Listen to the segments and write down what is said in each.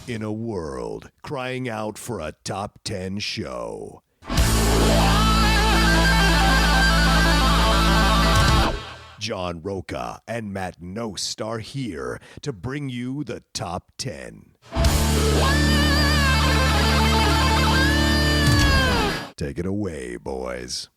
in a world crying out for a top 10 show. John Roca and Matt Nost are here to bring you the top 10. Take it away, boys.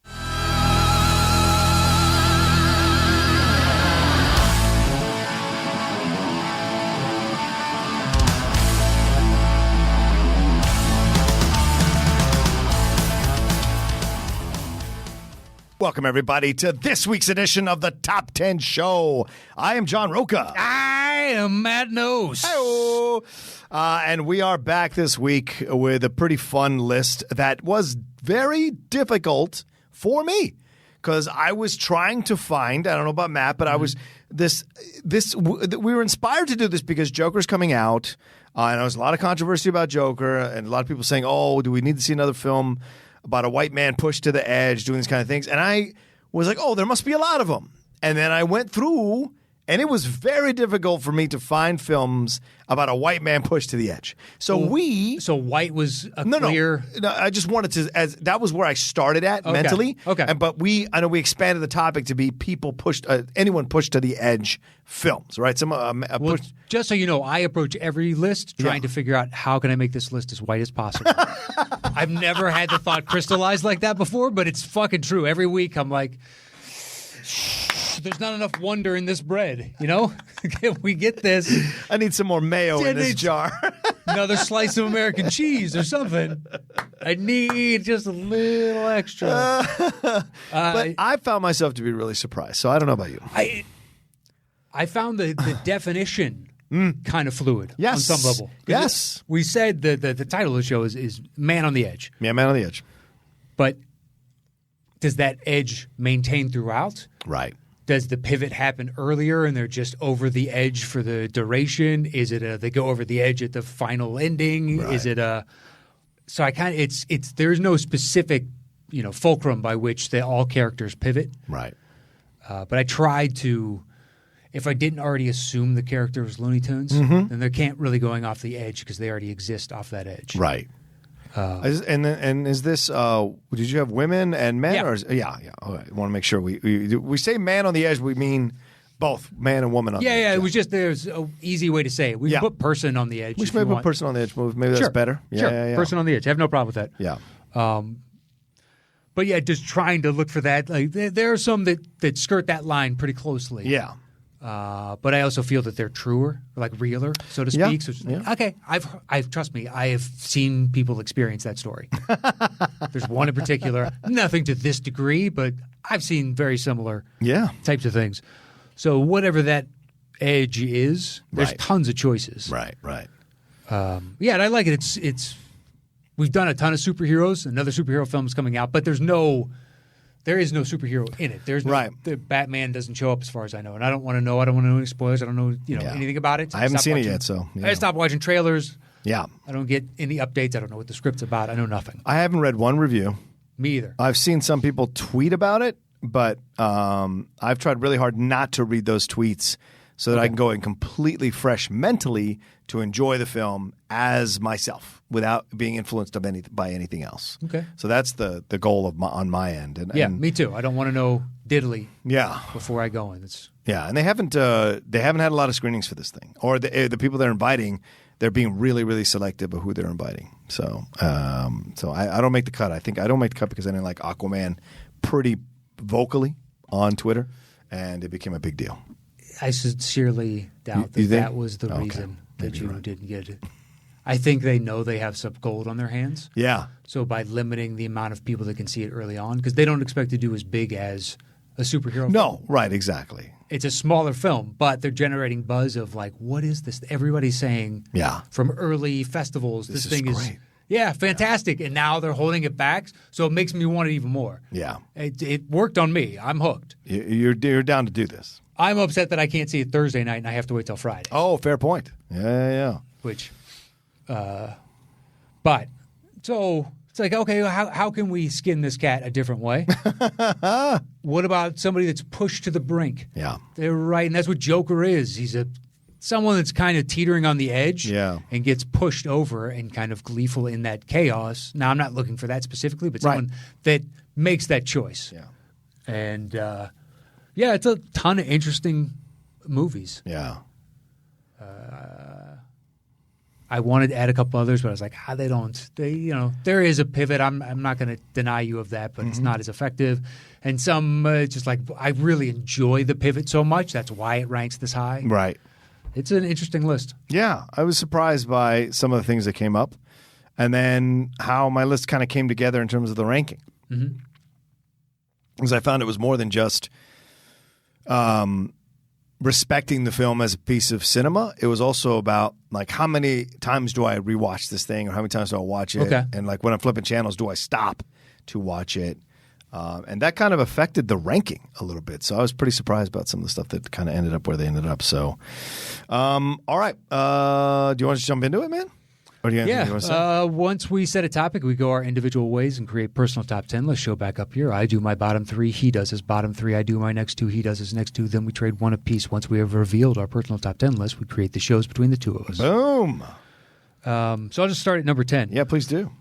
Welcome, everybody, to this week's edition of the Top 10 Show. I am John Roca. I am Matt Nost. Hello. And we are back this week with a pretty fun list that was very difficult for me because I was trying to find, I don't know about Matt, but I was we were inspired to do this because Joker's coming out. And there was a lot of controversy about Joker and a lot of people saying, oh, do we need to see another film about a white man pushed to the edge, doing these kind of things. And I was like, oh, there must be a lot of them. And then I went through, and it was very difficult for me to find films about a white man pushed to the edge. So white was a clear... No, I just wanted to, as that was where I started at mentally. Okay. But I know we expanded the topic to be people pushed, anyone pushed to the edge films, right? Just so you know, I approach every list trying to figure out how can I make this list as white as possible. I've never had the thought crystallized like that before, but it's fucking true. Every week I'm like, there's not enough wonder in this bread, you know? Can we get this? I need some more mayo in this jar. Another slice of American cheese or something. I need just a little extra. But I found myself to be really surprised, so I don't know about you. I found the definition kind of fluid on some level. Yes. We said the title of the show is Man on the Edge. Yeah, Man on the Edge. But does that edge maintain throughout? Right. Does the pivot happen earlier and they're just over the edge for the duration? Is it they go over the edge at the final ending? Right. Is it so I kind of it's there's no specific fulcrum by which all characters pivot. Right. But I tried to, if I didn't already assume the character was Looney Tunes, then they can't really going off the edge because they already exist off that edge. Right. And is this? Did you have women and men? Yeah. All right. I want to make sure we say man on the edge. We mean both man and woman on the edge. Yeah. It was just there's an easy way to say it. We can put person on the edge. We should maybe put person on the edge. Maybe that's better. Yeah. Person on the edge. I have no problem with that. Yeah. But yeah, just trying to look for that. Like there are some that skirt that line pretty closely. Yeah. But I also feel that they're truer, like realer, so to speak. Yeah. So, okay, I've trust me, I have seen people experience that story. There's one in particular, nothing to this degree, but I've seen very similar types of things. So whatever that edge is, there's tons of choices. Right. And I like it. It's we've done a ton of superheroes. Another superhero film is coming out, but there is no superhero in it. There's the Batman doesn't show up as far as I know, and I don't want to know. I don't want to know any spoilers. I don't know anything about it. I haven't seen it yet, so I stopped watching trailers. Yeah, I don't get any updates. I don't know what the script's about. I know nothing. I haven't read one review. Me either. I've seen some people tweet about it, but I've tried really hard not to read those tweets so that I can go in completely fresh mentally to enjoy the film as myself without being influenced by anything else. Okay. So that's the goal on my end. And me too. I don't want to know diddly before I go in. And they haven't had a lot of screenings for this thing. Or the people they're inviting, they're being really, really selective of who they're inviting. So I don't make the cut. I think I don't make the cut because I didn't like Aquaman pretty vocally on Twitter, and it became a big deal. I sincerely doubt that was the reason that you didn't get it. I think they know they have some gold on their hands. Yeah. So by limiting the amount of people that can see it early on, because they don't expect to do as big as a superhero film. No, right, exactly. It's a smaller film, but they're generating buzz of like, what is this? Everybody's saying from early festivals, this thing is great. Yeah, fantastic. And now they're holding it back, so it makes me want it even more. Yeah. It worked on me. I'm hooked. You're down to do this. I'm upset that I can't see it Thursday night and I have to wait till Friday. Oh, fair point. Yeah. Which, but, so it's like, okay, how can we skin this cat a different way? What about somebody that's pushed to the brink? Yeah. They're right, and that's what Joker is. He's a someone that's kind of teetering on the edge Yeah. and gets pushed over and kind of gleeful in that chaos. Now, I'm not looking for that specifically, but someone that makes that choice. Yeah. And, it's a ton of interesting movies. Yeah. I wanted to add a couple others, but I was like, they don't. There is a pivot. I'm not going to deny you of that, but it's not as effective. And some just like I really enjoy the pivot so much. That's why it ranks this high. Right. It's an interesting list. Yeah. I was surprised by some of the things that came up and then how my list kind of came together in terms of the ranking. Because I found it was more than just respecting the film as a piece of cinema. It was also about like how many times do I rewatch this thing or how many times do I watch it? Okay. And like when I'm flipping channels, do I stop to watch it? And that kind of affected the ranking a little bit. So I was pretty surprised about some of the stuff that kind of ended up where they ended up. So, all right. Do you want to jump into it, man? Or do you want to say? Once we set a topic, we go our individual ways and create personal top 10. Let's show back up here. I do my bottom 3. He does his bottom 3. I do my next 2. He does his next 2. Then we trade one apiece. Once we have revealed our personal top 10 list, we create the shows between the two of us. Boom. So I'll just start at number 10. Yeah, please do.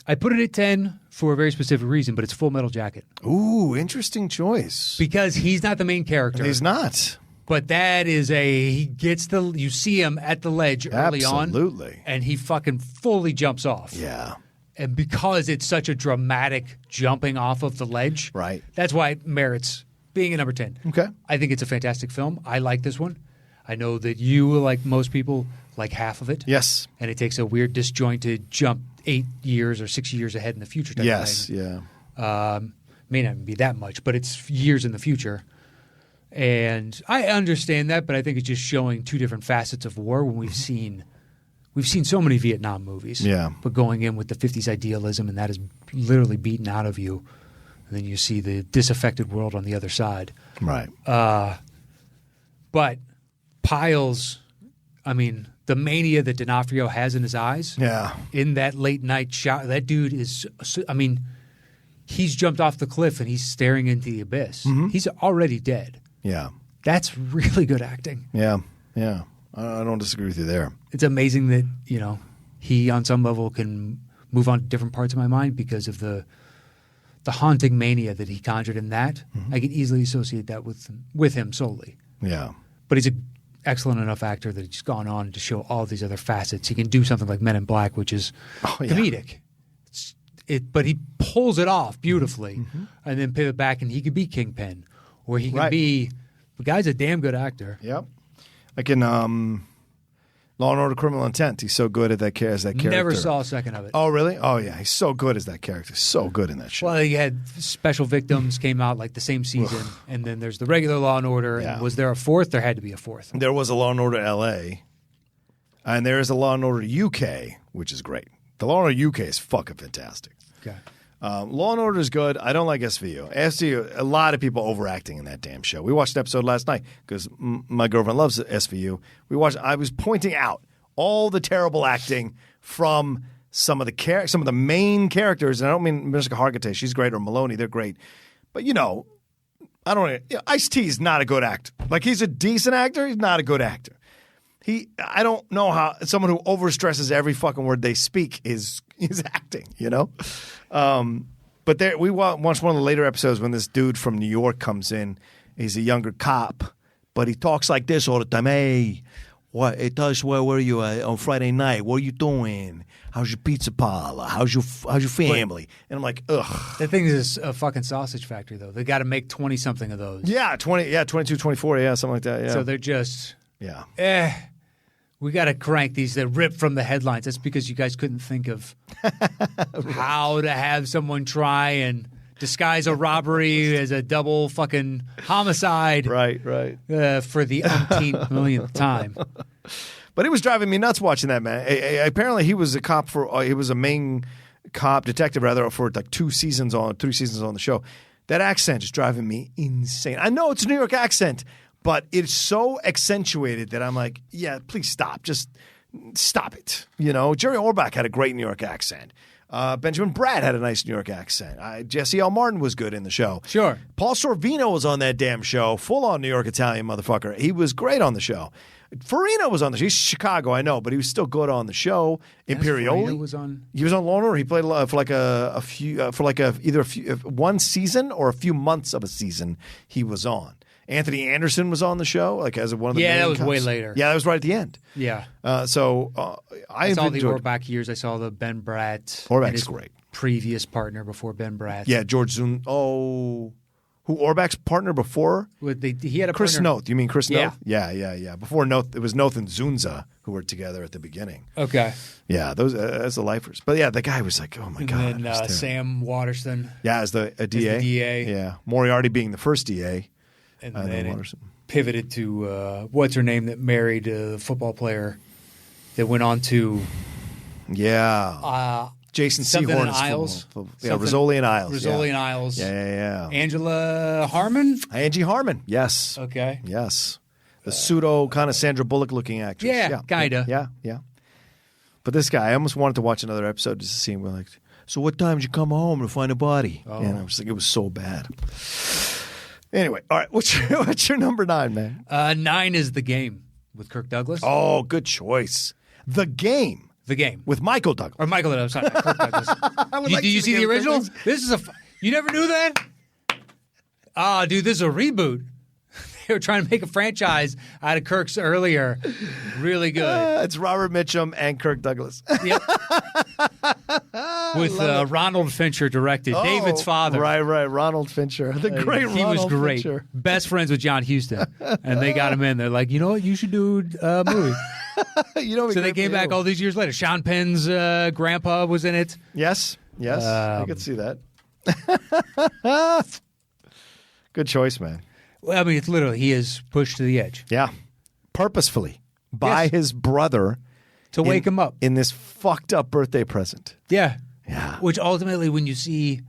I put it at 10 for a very specific reason, but it's Full Metal Jacket. Ooh, interesting choice. Because he's not the main character. He's not. But that is he gets you see him at the ledge early on. Absolutely. And he fucking fully jumps off. Yeah. And because it's such a dramatic jumping off of the ledge, Right. that's why it merits being a number 10. Okay. I think it's a fantastic film. I like this one. I know that you, like most people, like half of it. Yes. And it takes a weird disjointed jump 8 years or 6 years ahead in the future type Yes. thing. Yeah. May not be that much, but it's years in the future. And I understand that, but I think it's just showing two different facets of war when we've seen so many Vietnam movies. Yeah. But going in with the 50s idealism, and that is literally beaten out of you. And then you see the disaffected world on the other side. Right. But Piles, I mean, the mania that D'Onofrio has in his eyes Yeah. in that late night shot, that dude is, I mean, he's jumped off the cliff and he's staring into the abyss. He's already dead. Yeah. That's really good acting. Yeah. Yeah. I don't disagree with you there. It's amazing that, he on some level can move on to different parts of my mind because of the haunting mania that he conjured in that. I could easily associate that with him solely. Yeah. But he's an excellent enough actor that he's gone on to show all these other facets. He can do something like Men in Black, which is comedic. But he pulls it off beautifully and then pivot back and he could be Kingpin or he can be – the guy's a damn good actor. Yep. Like in Law and Order Criminal Intent, he's so good at that character. Never saw a second of it. Oh, really? Oh, yeah. He's so good as that character. So good in that show. Well, he had Special Victims came out like the same season, and then there's the regular Law and Order. Yeah. And was there a fourth? There had to be a fourth. There was a Law and Order L.A., and there is a Law and Order UK, which is great. The Law and Order UK is fucking fantastic. Okay. Law and Order is good. I don't like SVU. SVU, a lot of people overacting in that damn show. We watched an episode last night because my girlfriend loves SVU. I was pointing out all the terrible acting from some of the main characters, and I don't mean Mariska Hargitay. She's great, or Maloney. They're great, but I don't. Ice-T is not a good actor. Like he's a decent actor. He's not a good actor. I don't know how someone who overstresses every fucking word they speak is acting, But we watched one of the later episodes when this dude from New York comes in. He's a younger cop, but he talks like this all the time. Hey, what? It does. Where were you on Friday night? What are you doing? How's your pizza parlor? How's your family? And I'm like, ugh. That thing is a fucking sausage factory, though. They got to make 20-something of those. Yeah, 22, 24, something like that. Yeah. So they're just, yeah. We got to crank these that rip from the headlines. That's because you guys couldn't think of how to have someone try and disguise a robbery as a double fucking homicide. Right. For the umpteenth millionth time. But it was driving me nuts watching that, man. Apparently, he was a cop he was a main cop, detective rather, for like 3 seasons on the show. That accent is driving me insane. I know it's a New York accent, but it's so accentuated that I'm like, yeah, please stop. Just stop it. Jerry Orbach had a great New York accent. Benjamin Bratt had a nice New York accent. Jesse L. Martin was good in the show. Sure. Paul Sorvino was on that damn show, full-on New York Italian motherfucker. He was great on the show. Farina was on the show. He's Chicago, I know, but he was still good on the show. Imperioli Farina was on. He was on Law & Order. He played for like either one season or a few months of a season. He was on. Anthony Anderson was on the show, like as one of the main that was cops. way later. Yeah, that was right at the end. Yeah. I I saw the enjoyed. Orbach years. I saw the Ben Bratt. Orbach's and his great. Previous partner before Ben Bratt. Yeah, George Zun. Oh, who Orbach's partner before? He had a Chris partner. Noth. You mean Chris Yeah. Noth? Yeah. Before Noth, it was Noth and Zunza who were together at the beginning. Okay. Yeah, those as the lifers. But yeah, the guy was like, oh my god. And it was then terrible. Sam Waterston. Yeah, as the DA. the DA. Yeah, Moriarty being the first DA. And then then it Waterston. pivoted to what's her name that married a football player that went on to Jason something Sehorn in is Isles. Yeah, Rizzoli and Isles. Rizzoli yeah. and Isles. Yeah. Angela Harmon. Angie Harmon. Yes. Okay. Yes. The pseudo kind of Sandra Bullock looking actress. Yeah, kinda. Yeah. But this guy, I almost wanted to watch another episode just to see him. We're like, so what time did you come home to find a body? Oh. And I was like, it was so bad. Anyway, all right. What's your number 9, man? 9 is The Game with Kirk Douglas. Oh, good choice. The Game The Game. with Michael Douglas. Or Michael, I'm sorry, not Kirk Douglas. like Do you to see see the the original? Douglas. This is you never knew that? Ah, dude, this is a reboot. They were trying to make a franchise out of Kirk's earlier. Really good. It's Robert Mitchum and Kirk Douglas. Yep. With Ronald Fincher directed, David's father. Right. Ronald Fincher. The great He Ronald was great. Fincher. Best friends with John Huston. And they got him in. They're like, you know what? You should do a movie. So they came back all these years later. Sean Penn's grandpa was in it. Yes. I could see that. Good choice, man. Well, I mean, it's literally, he is pushed to the edge. Yeah. Purposefully by Yes. his brother To wake him up. in this fucked up birthday present. Yeah. Yeah. Which ultimately, when you see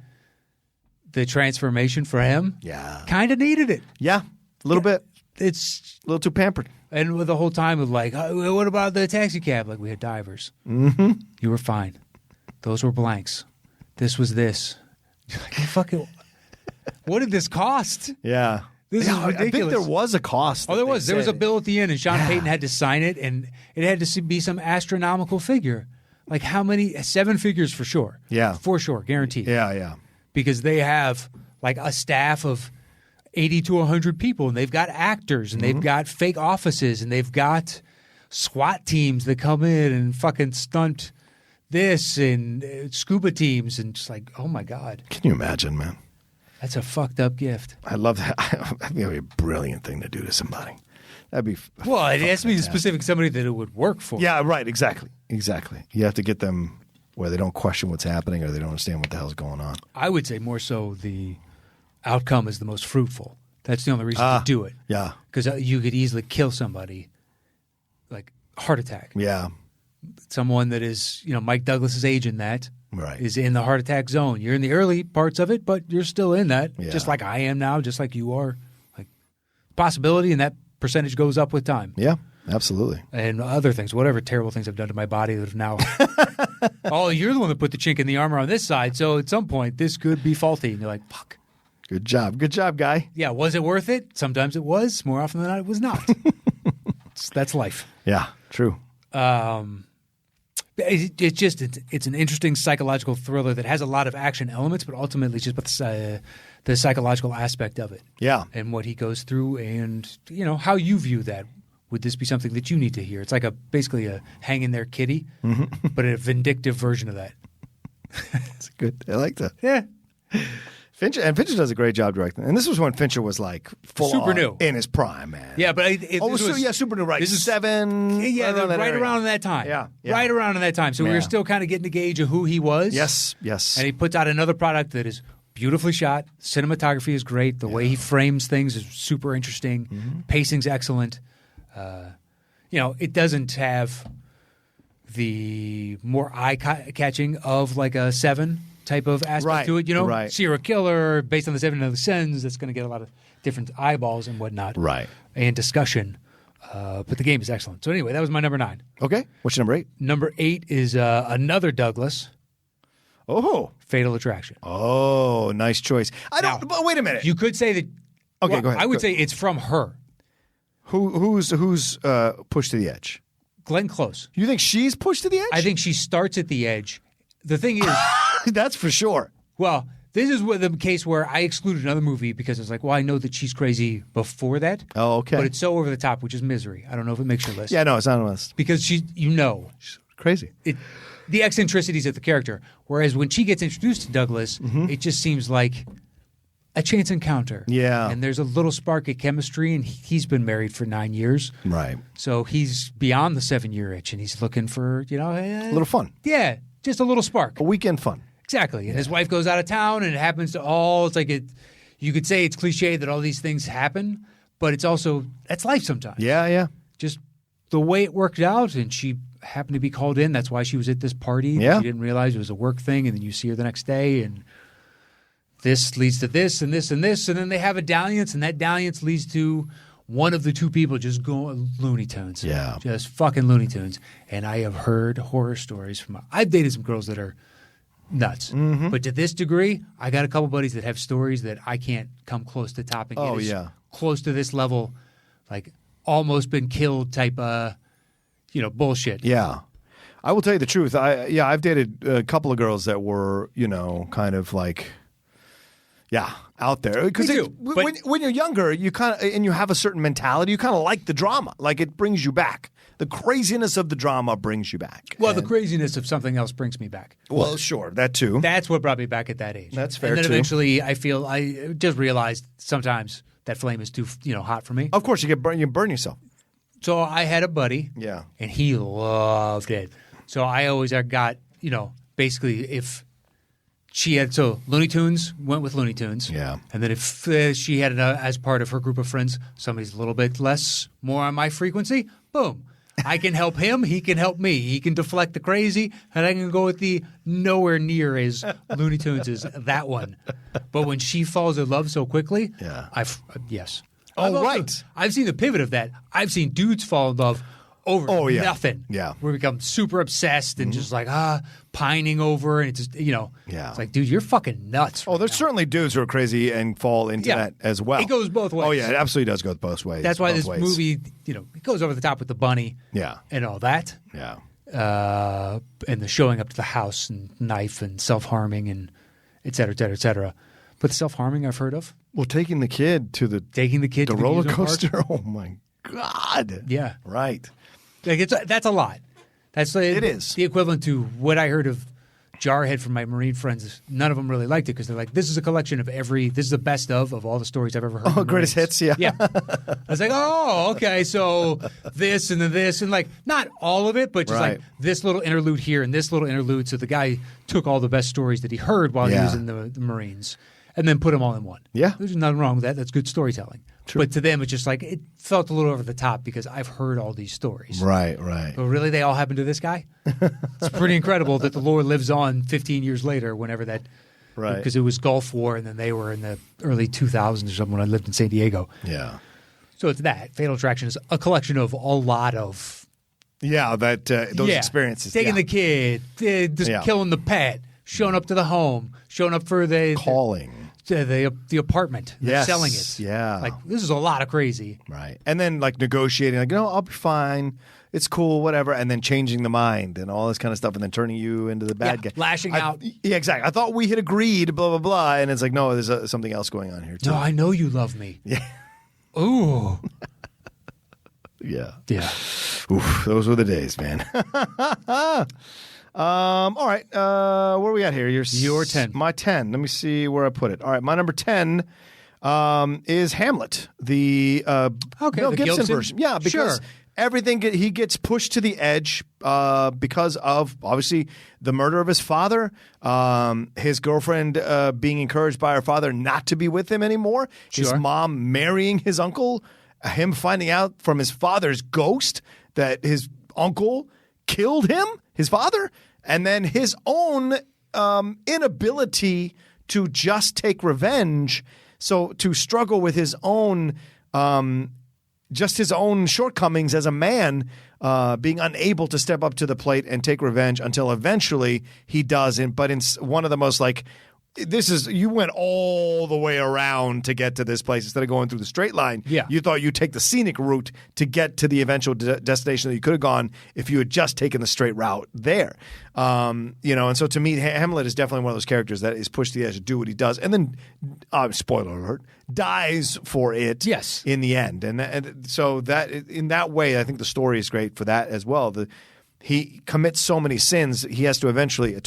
the transformation for him, Yeah. kind of needed it. Yeah. A little bit. It's A little too pampered. and with the whole time of like, oh, what about the taxi cab? Like we had divers. Mm-hmm. You were fine. Those were blanks. This was this. You're like, fucking. What did this cost? Yeah. This is I think ridiculous. there was a cost. Oh, that there they was. There was a said. bill at the end, and Sean Payton had to sign it, and it had to be some astronomical figure. Like how many? 7 figures for sure. Yeah. For sure, guaranteed. Yeah. Because they have like a staff of 80 to 100 people, and they've got actors, and they've got fake offices, and they've got SWAT teams that come in and fucking stunt this, and scuba teams, and just like, oh my God. Can you imagine, man? That's a fucked up gift. I love that. That'd be a brilliant thing to do to somebody. That'd be. Well, it has to be fantastic. specific somebody that it would work for. Yeah, right. Exactly. You have to get them where they don't question what's happening or they don't understand what the hell's going on. I would say more so the outcome is the most fruitful. That's the only reason to do it. Yeah. Because you could easily kill somebody, like heart attack. Yeah. Someone that is, Mike Douglas's age in that Right. is in the heart attack zone. You're in the early parts of it, but you're still in that, Yeah. just like I am now, just like you are. Like possibility, and that percentage goes up with time. Yeah. Absolutely. And other things, whatever terrible things I've done to my body that have now. Oh, you're the one that put the chink in the armor on this side, so at some point this could be faulty. And you're like, fuck. Good job, guy. Yeah, was it worth it? Sometimes it was. More often than not, it was not. That's life. Yeah. True. It's an interesting psychological thriller that has a lot of action elements, but ultimately it's just about the psychological aspect of it. Yeah. And what he goes through, and how you view that. Would this be something that you need to hear? It's like basically a hang in there kitty, but a vindictive version of that. It's good. I like that. Yeah. Fincher does a great job directing. And this was when Fincher was like full Super on new. in his prime, man. Yeah, but super new, right? This is 7. Yeah, that right area. around that time. Yeah. Right around in that time. So we Yeah. were still kind of getting a gauge of who he was. Yes. And he puts out another product that is beautifully shot. Cinematography is great. The way he frames things is super interesting. Pacing's excellent. It doesn't have the more eye-catching of like a 7 type of aspect Right, to it. right. Serial killer based on the 7 Other Sins. That's going to get a lot of different eyeballs and whatnot. Right. And discussion. But the game is excellent. So anyway, that was my number 9. Okay. What's your number 8? Number 8 is another Douglas, Oh. Fatal Attraction. Oh, nice choice. Now, But wait a minute. You could say that. Okay, well, go ahead. I would Go- say it's from her. Who's pushed to the edge? Glenn Close. You think she's pushed to the edge? I think she starts at the edge. The thing is, that's for sure. well, this is the case where I excluded another movie because it's like, well, I know that she's crazy before that. Oh, okay. But it's so over the top, which is Misery. I don't know if it makes your list. Yeah, no, it's not on the list. Because she's Crazy. the eccentricities of the character. Whereas when she gets introduced to Douglas, it just seems like a chance encounter. Yeah. And there's a little spark of chemistry, and he's been married for 9 years. Right. So he's beyond the 7-year itch, and he's looking for, A little fun. yeah, just a little spark. A weekend fun. Exactly. And his wife goes out of town, and it happens to all. It's like you could say it's cliche that all these things happen, but it's also that's life sometimes. Yeah, yeah. Just the way it worked out, and she happened to be called in. That's why she was at this party. Yeah. She didn't realize it was a work thing, and then you see her the next day, and this leads to this and this and this, and then they have a dalliance, and that dalliance leads to one of the two people just going Looney Tunes. Yeah. Just fucking Looney Tunes. And I have heard horror stories from I've dated some girls that are nuts. Mm-hmm. But to this degree, I got a couple buddies that have stories that I can't come close to topping. Oh, It is yeah. close to this level, like almost been killed type bullshit. Yeah. I will tell you the truth. I've dated a couple of girls that were, kind of like, out there. Because Me too, but- when you're younger, you kind of and you have a certain mentality. You kind of like the drama. Like it brings you back. The craziness of the drama brings you back. Well, the And- craziness of something else brings me back. well, sure, that too. That's what brought me back at that age. That's fair, And then too. eventually, I just realized sometimes that flame is too hot for me. Of course, you burn yourself. So I had a buddy. Yeah. And he loved it. So I always got, basically if she had, so Looney Tunes, went with Looney Tunes. Yeah. And then if she had, as part of her group of friends, somebody's a little bit more on my frequency, boom. I can help him. He can help me. He can deflect the crazy, and I can go with the nowhere near as Looney Tunes as that one. But when she falls in love so quickly, Yeah. yes. Oh, I've also- right. I've seen the pivot of that. I've seen dudes fall in love over Oh, yeah. nothing. Yeah. We become super obsessed and just like, pining over. And it's just, Yeah. It's like, dude, you're fucking nuts. Oh, right there's now. certainly dudes who are crazy and fall into Yeah. that as well. It goes both ways. Oh, yeah, it absolutely does go both ways. That's why both this ways. movie, it goes over the top with the bunny Yeah. and all that. Yeah. And the showing up to the house and knife and self-harming and et cetera, et cetera, et cetera. But the self-harming I've heard of, Well, taking the kid to the taking the kid to the roller amusement park. coaster. Oh my God. Yeah. Right. Like that's a lot. That's It is. the equivalent to what I heard of Jarhead from my Marine friends. None of them really liked it because they're like, this is a collection of this is the best of all the stories I've ever heard. Oh, of greatest Marines. hits. Yeah. Yeah. I was like, oh, okay. So this and then this and like not all of it, but just Right. like this little interlude here and this little interlude. So the guy took all the best stories that he heard while he Yeah. was in the Marines and then put them all in one. Yeah. There's nothing wrong with that. That's good storytelling. True. But to them, it's just like it felt a little over the top because I've heard all these stories. Right. But really, they all happen to this guy? It's pretty incredible that the lore lives on 15 years later, whenever that. Right. Because it was Gulf War, and then they were in the early 2000s or something when I lived in San Diego. Yeah. So it's that. Fatal Attraction is a collection of a lot of. Yeah. Those experiences. Taking yeah. the kid, just Yeah. killing the pet, showing up to the home, showing up for Calling. the apartment, Yes. selling it. Yeah. Like, this is a lot of crazy. Right. And then like negotiating, like, I'll be fine. It's cool, whatever. And then changing the mind and all this kind of stuff and then turning you into the bad Yeah, guy. lashing out. Yeah, exactly. I thought we had agreed, blah, blah, blah. And it's like, no, there's something else going on here, too. No, I know you love me. Yeah. Ooh. Yeah. Yeah. Oof, those were the days, man. All right. Where are we at here? Your 10. My 10. Let me see where I put it. All right. My number 10 is Hamlet, the Mel the Gibson Gibson? version. Yeah, because Sure. everything he gets pushed to the edge because of obviously the murder of his father, his girlfriend being encouraged by her father not to be with him anymore, his Sure. mom marrying his uncle, him finding out from his father's ghost that his uncle killed him, his father, and then his own inability to just take revenge. So to struggle with his own just his own shortcomings as a man, being unable to step up to the plate and take revenge until eventually he does. But in one of the most like you went all the way around to get to this place instead of going through the straight line. Yeah. You thought you'd take the scenic route to get to the eventual destination that you could have gone if you had just taken the straight route there. And so to me, Hamlet is definitely one of those characters that is pushed to the edge to do what he does, and then, spoiler alert, dies for it. Yes. In the end, and so that in that way, I think the story is great for that as well. He commits so many sins, he has to eventually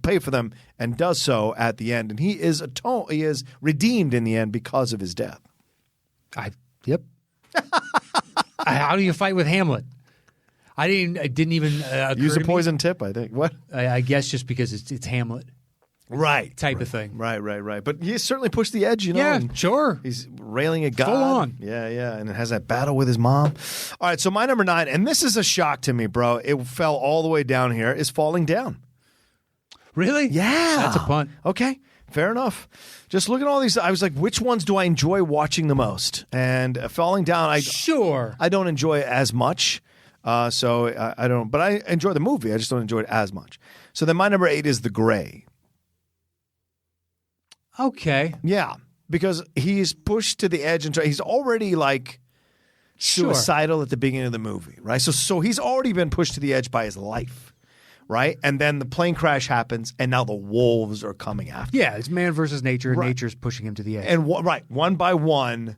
pay for them, and does so at the end. And he is redeemed in the end because of his death. Yep. How do you fight with Hamlet? I didn't even use a poison tip. I think what? I guess just because it's Hamlet, right? Type of thing. Right. But he certainly pushed the edge. Yeah, sure. He's railing at God. Full on. Yeah, and it has that battle with his mom. All right, so my number 9, and this is a shock to me, bro. It fell all the way down here. Is Falling Down. Really? Yeah, that's a punt. Okay. Fair enough. Just look at all these. I was like, which ones do I enjoy watching the most? And Falling Down, I don't enjoy it as much. So I don't. But I enjoy the movie. I just don't enjoy it as much. So then my number 8 is The Gray. Okay. Yeah, because he's pushed to the edge and he's already like suicidal at the beginning of the movie, right? So he's already been pushed to the edge by his life. Right? And then the plane crash happens, and now the wolves are coming after him. Yeah, it's man versus nature. Right. Nature's pushing him to the edge. And one by one,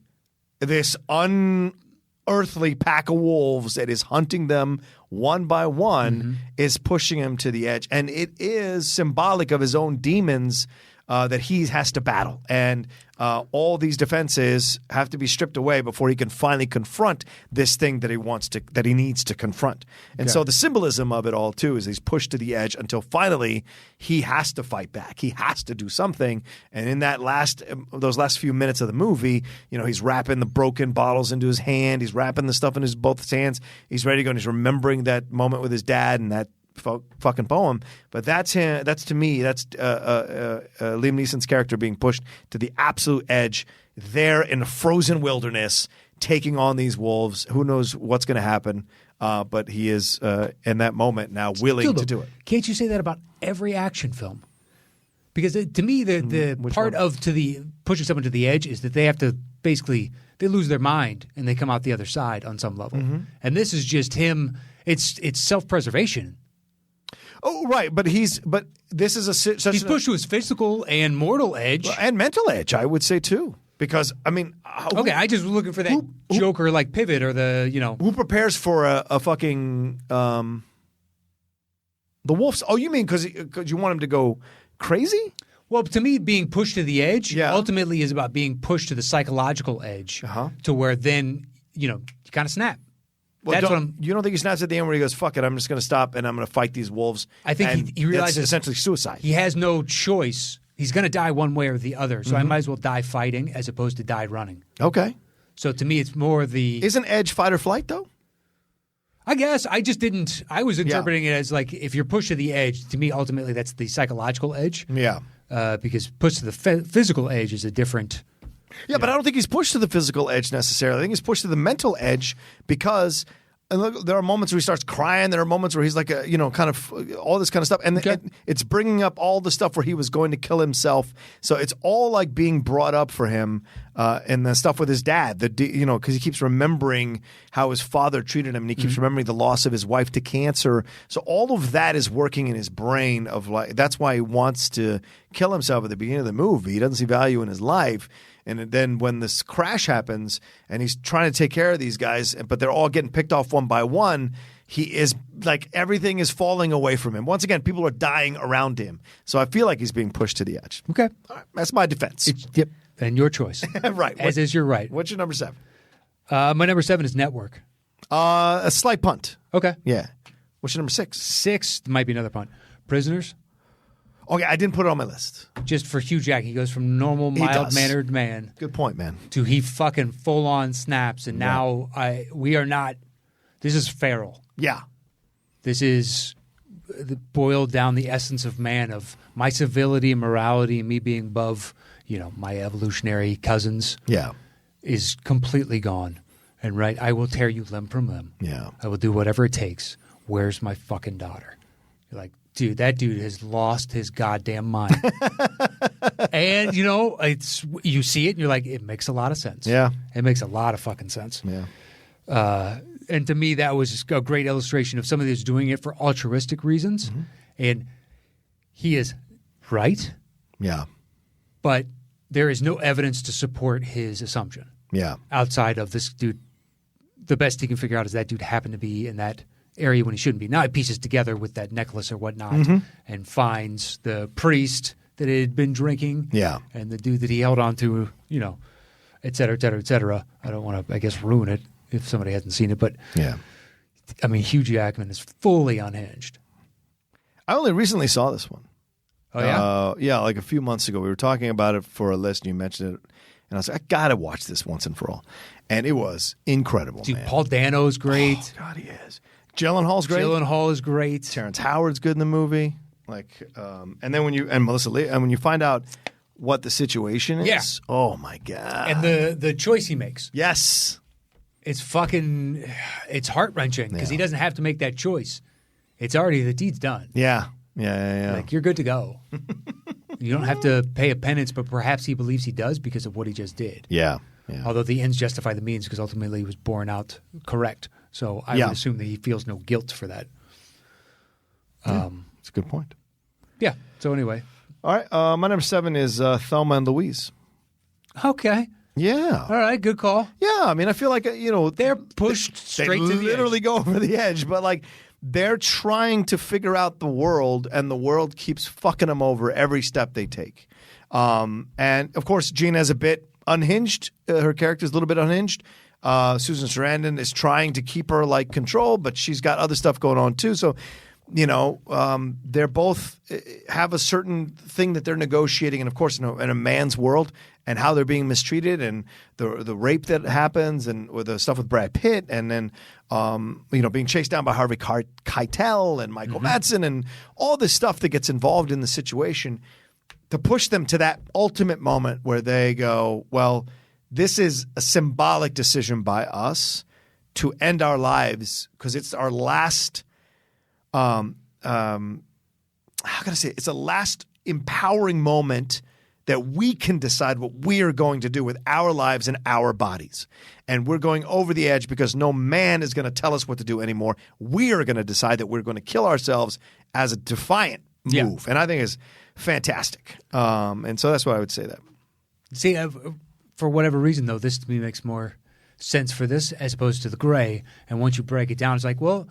this unearthly pack of wolves that is hunting them one by one is pushing him to the edge. And it is symbolic of his own demons that he has to battle. And all these defenses have to be stripped away before he can finally confront this thing that he needs to confront. And so the symbolism of it all too is he's pushed to the edge until finally he has to fight back. He has to do something. And in those last few minutes of the movie, he's wrapping the broken bottles into his hand. He's wrapping the stuff in both his hands. He's ready to go. And he's remembering that moment with his dad and that fucking poem. But that's him. That's to me. That's Liam Neeson's character being pushed to the absolute edge there in the frozen wilderness, taking on these wolves. Who knows what's going to happen? But he is in that moment now willing to do it. Can't you say that about every action film? Because to me, the part of pushing someone to the edge is that they have to basically they lose their mind and they come out the other side on some level. And this is just him. It's self-preservation. Oh, right, but this is he's pushed to his physical and mortal edge and mental edge, I would say too. Because I mean, I just was looking for that Joker like pivot or who prepares for a fucking the wolves? Oh, you mean because you want him to go crazy? Well, to me, being pushed to the edge ultimately is about being pushed to the psychological edge to where then you kind of snap. Well, you don't think he snaps at the end where he goes, fuck it, I'm just going to stop and I'm going to fight these wolves? I think he realizes it's essentially suicide. He has no choice. He's going to die one way or the other. So I might as well die fighting as opposed to die running. Okay. So to me, it's more Isn't edge fight or flight, though? I guess. I just didn't. I was interpreting it as like if you're pushed to the edge, to me, ultimately, that's the psychological edge. Yeah. Because pushed to the physical edge is a different. Yeah, but I don't think he's pushed to the physical edge necessarily. I think he's pushed to the mental edge because there are moments where he starts crying. There are moments where he's like, kind of all this kind of stuff. And it's bringing up all the stuff where he was going to kill himself. So it's all like being brought up for him and the stuff with his dad, because he keeps remembering how his father treated him and he keeps remembering the loss of his wife to cancer. So all of that is working in his brain of like, that's why he wants to kill himself at the beginning of the movie. He doesn't see value in his life. And then when this crash happens and he's trying to take care of these guys, but they're all getting picked off one by one, he is like everything is falling away from him. Once again, people are dying around him. So I feel like he's being pushed to the edge. Okay. All right, that's my defense. Yep. And your choice. Right. As is your right. What's your number 7? My number 7 is Network. A slight punt. Okay. Yeah. What's your number 6? 6 might be another punt. Prisoners. Okay, I didn't put it on my list. Just for Hugh Jackman, he goes from normal, mild-mannered man. Good point, man. To he fucking full-on snaps, and now we are not. This is feral. Yeah. This is boiled down the essence of man, of my civility and morality, and me being above, my evolutionary cousins. Yeah. Is completely gone, and I will tear you limb from limb. Yeah. I will do whatever it takes. Where's my fucking daughter? You're like, dude, that dude has lost his goddamn mind. And, you see it and you're like, it makes a lot of sense. Yeah. It makes a lot of fucking sense. Yeah. And to me, that was a great illustration of somebody that's doing it for altruistic reasons. Mm-hmm. And he is right, Yeah. but there is no evidence to support his assumption. Yeah. Outside of this dude, the best he can figure out is that dude happened to be in that area when he shouldn't be. Now he pieces together with that necklace or whatnot and finds the priest that had been drinking Yeah. and the dude that he held on to, et cetera, et cetera, et cetera. I don't want to, I guess, ruin it if somebody hasn't seen it. But, Yeah. I mean, Hugh Jackman is fully unhinged. I only recently saw this one. Oh, yeah? Yeah, like a few months ago. We were talking about it for a list, and you mentioned it. And I was like, I got to watch this once and for all. And it was incredible, Dude, man. Paul Dano's great. Oh, God, he is. Gyllenhaal's great. Gyllenhaal is great. Terrence Howard's good in the movie. And then when Melissa Lee, and when you find out what the situation is, Yeah. oh my God. And the choice he makes. Yes. It's heart-wrenching because he Yeah. doesn't have to make that choice. It's already, the deed's done. Yeah. Yeah. Like, you're good to go. You don't have to pay a penance, but perhaps he believes he does because of what he just did. Yeah. Although the ends justify the means because ultimately he was borne out correct. So I Yeah. would assume that he feels no guilt for that. That's a good point. Yeah. So anyway. All right. My number 7 is Thelma and Louise. Okay. Yeah. All right. Good call. Yeah. I mean, I feel like, They're pushed straight they to the literally edge. go over the edge, but like they're trying to figure out the world, and the world keeps fucking them over every step they take. And of course, Gina's a bit unhinged. Her character is a little bit unhinged. Susan Sarandon is trying to keep her like control, but she's got other stuff going on too. So, they're both have a certain thing that they're negotiating, and of course, in a man's world, and how they're being mistreated, and the rape that happens, and with the stuff with Brad Pitt, and then being chased down by Harvey Keitel and Michael Madsen, and all this stuff that gets involved in the situation, to push them to that ultimate moment where they go, well, this is a symbolic decision by us to end our lives because it's our last. How can I say it? It's a last empowering moment that we can decide what we are going to do with our lives and our bodies. And we're going over the edge because no man is going to tell us what to do anymore. We are going to decide that we're going to kill ourselves as a defiant move. Yeah. And I think it's fantastic. And so that's why I would say that. See, for whatever reason, though, this to me makes more sense for this as opposed to the gray. And once you break it down, it's like, well,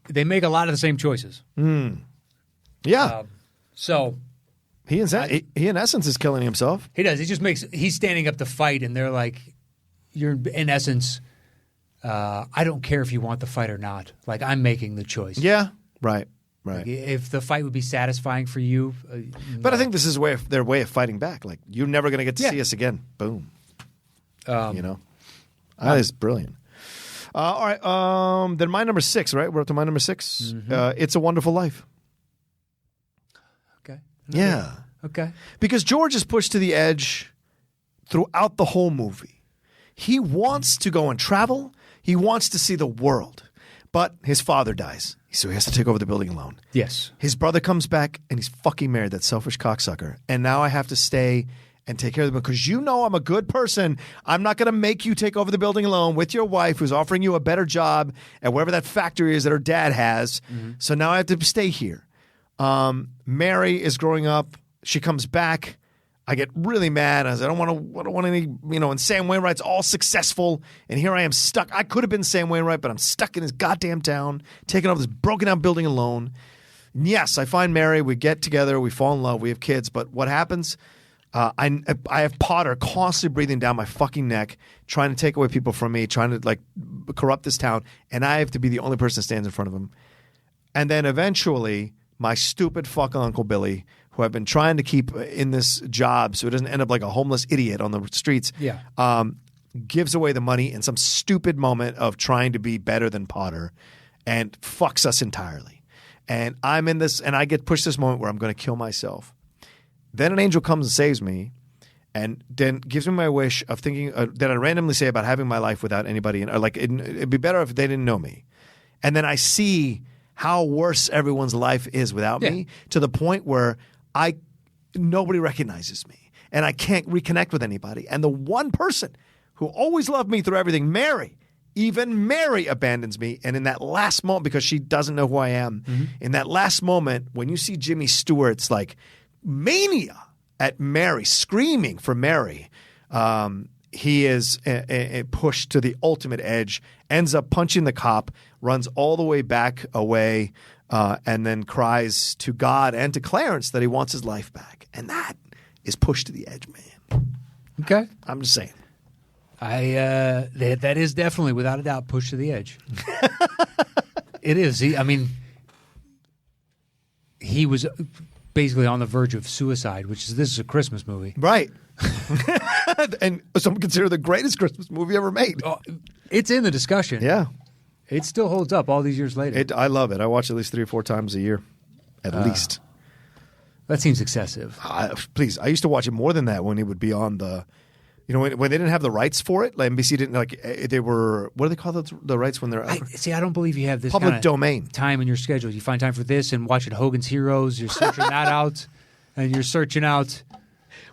they make a lot of the same choices. Yeah. So he in essence is killing himself. he does. He's standing up to fight, and they're like, you're in essence, I don't care if you want the fight or not. Like, I'm making the choice. Yeah. Right. Right. If the fight would be satisfying for you. But I think this is their way of fighting back. Like, you're never going to get to see us again. Boom. It's brilliant. All right. Then my number 6, right? We're up to my number 6. It's a Wonderful Life. Okay. Yeah. Okay. Because George is pushed to the edge throughout the whole movie. He wants to go and travel. He wants to see the world. But his father dies. So he has to take over the building alone. Yes. His brother comes back and he's fucking married, that selfish cocksucker. And now I have to stay and take care of them because I'm a good person. I'm not going to make you take over the building alone with your wife who's offering you a better job at wherever that factory is that her dad has. So now I have to stay here. Mary is growing up. She comes back. I get really mad. I don't want any, and Sam Wainwright's all successful. And here I am stuck. I could have been Sam Wainwright, but I'm stuck in this goddamn town, taking over this broken down building alone. And yes, I find Mary. We get together. We fall in love. We have kids. But what happens? I have Potter constantly breathing down my fucking neck, trying to take away people from me, trying to corrupt this town. And I have to be the only person that stands in front of him. And then eventually, my stupid fucking Uncle Billy, who I've been trying to keep in this job so he doesn't end up like a homeless idiot on the streets, gives away the money in some stupid moment of trying to be better than Potter and fucks us entirely. And I'm in this, and I get pushed this moment where I'm going to kill myself. Then an angel comes and saves me and then gives me my wish of thinking that I randomly say about having my life without anybody. It'd be better if they didn't know me. And then I see how worse everyone's life is without me, to the point where nobody recognizes me and I can't reconnect with anybody. And the one person who always loved me through everything, Mary, even Mary abandons me. And in that last moment, because she doesn't know who I am, in that last moment, when you see Jimmy Stewart's like mania at Mary, screaming for Mary, he is pushed to the ultimate edge, ends up punching the cop, runs all the way back away, and then cries to God and to Clarence that he wants his life back. And that is pushed to the edge, man. Okay. I'm just saying. That is definitely, without a doubt, pushed to the edge. It is. He was basically on the verge of suicide, this is a Christmas movie. Right. And some consider the greatest Christmas movie ever made. Oh, it's in the discussion. Yeah. It still holds up all these years later. I love it. I watch it at least 3 or 4 times a year. At least. That seems excessive. Please. I used to watch it more than that when it would be on the... You know, when they didn't have the rights for it, like NBC didn't, they were, what do they call the rights when they're... I don't believe you have this public kind of domain time in your schedule. You find time for this and watching Hogan's Heroes. You're searching that out, and you're searching out...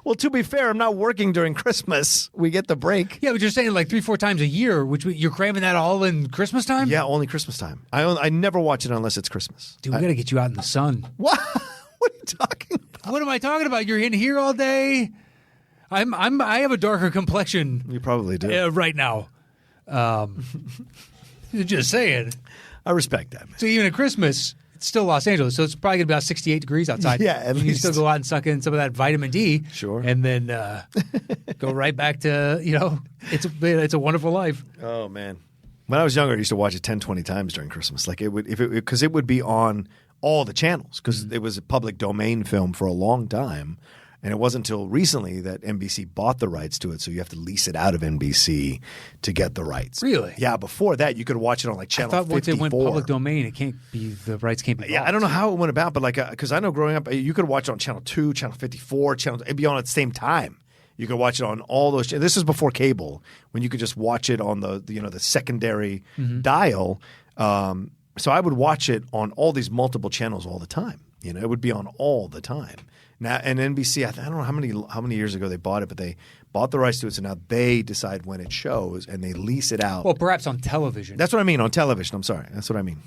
Well, to be fair, I'm not working during Christmas. We get the break. Yeah, but you're saying like 3-4 times a year, you're cramming that all in Christmas time? Yeah, only Christmas time. I never watch it unless it's Christmas. Dude, we got to get you out in the sun. What? What are you talking about? What am I talking about? You're in here all day. I have a darker complexion. You probably do. Right now. Just saying. I respect that, man. So even at Christmas, it's still Los Angeles, so it's probably going to be about 68 degrees outside. Yeah, at least. You still go out and suck in some of that vitamin D. Sure. And then go right back to, it's a wonderful life. Oh, man. When I was younger, I used to watch it 10, 20 times during Christmas. Like because it would be on all the channels because it was a public domain film for a long time. And it wasn't until recently that NBC bought the rights to it, so you have to lease it out of NBC to get the rights. Really? Yeah. Before that, you could watch it on like channel 54. I thought once it went public domain, the rights can't be bought. Yeah, I don't know how it went about, but because I know growing up, you could watch it on channel 2, channel 54, it'd be on at the same time. You could watch it on all those. This is before cable, when you could just watch it on the secondary dial. So I would watch it on all these multiple channels all the time. It would be on all the time. Now, and NBC, I don't know how many years ago they bought it, but they bought the rights to it, so now they decide when it shows and they lease it out. Well, perhaps on television. That's what I mean, on television. I'm sorry. That's what I mean.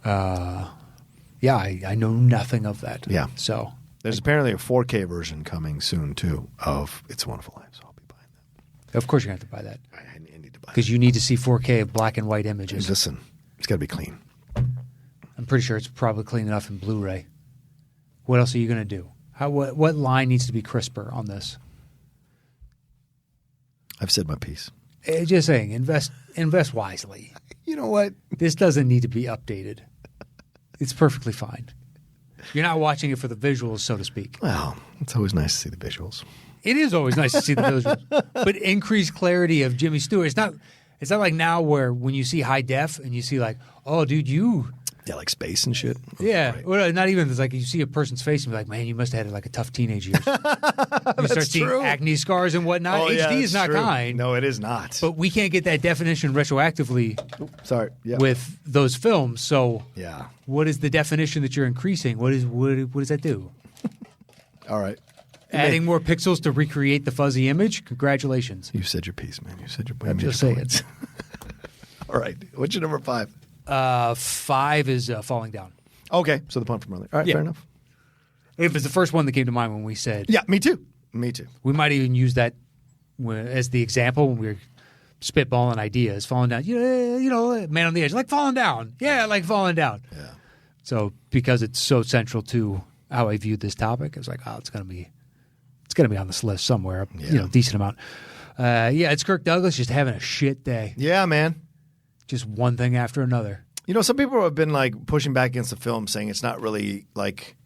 Yeah, I know nothing of that. Yeah. So there's apparently a 4K version coming soon, too, of It's a Wonderful Life, so I'll be buying that. Of course you're going to have to buy that. I need to buy it. Because you need to see 4K of black and white images. Listen, it's got to be clean. I'm pretty sure it's probably clean enough in Blu-ray. What else are you going to do? What line needs to be crisper on this? I've said my piece. Just saying, invest wisely. You know what? This doesn't need to be updated. It's perfectly fine. You're not watching it for the visuals, so to speak. Well, it's always nice to see the visuals. It is always nice to see the visuals, but increased clarity of Jimmy Stewart. It's not like now where when you see high def and you see like, oh, dude, you. Yeah, like space and shit. Yeah, Right. well, not even. It's like you see a person's face and be like, man, you must have had like a tough teenage years. You start seeing true. acne scars and whatnot. Oh, yeah, HD is that's not true. kind. No, it is not. But we can't get that definition retroactively Sorry. Yeah. with those films. So Yeah. what is the definition that you're increasing? What does that do? All right. Adding more pixels to recreate the fuzzy image? Congratulations. You said your piece, man. You said your I'm just saying. All right. What's your number 5? 5 is Falling Down. Okay. So the pun from earlier. All right. Yeah. Fair enough. It was the first one that came to mind when we said. Yeah. Me too. Me too. We might even use that as the example when we were spitballing ideas. Falling Down. Man on the Edge. Like Falling Down. Yeah, like Falling Down. Yeah. So because it's so central to how I viewed this topic, I was like, oh, it's gonna be on this list somewhere. Yeah. Decent amount. It's Kirk Douglas just having a shit day. Yeah, man. Just one thing after another. Some people have been like pushing back against the film, saying it's not really like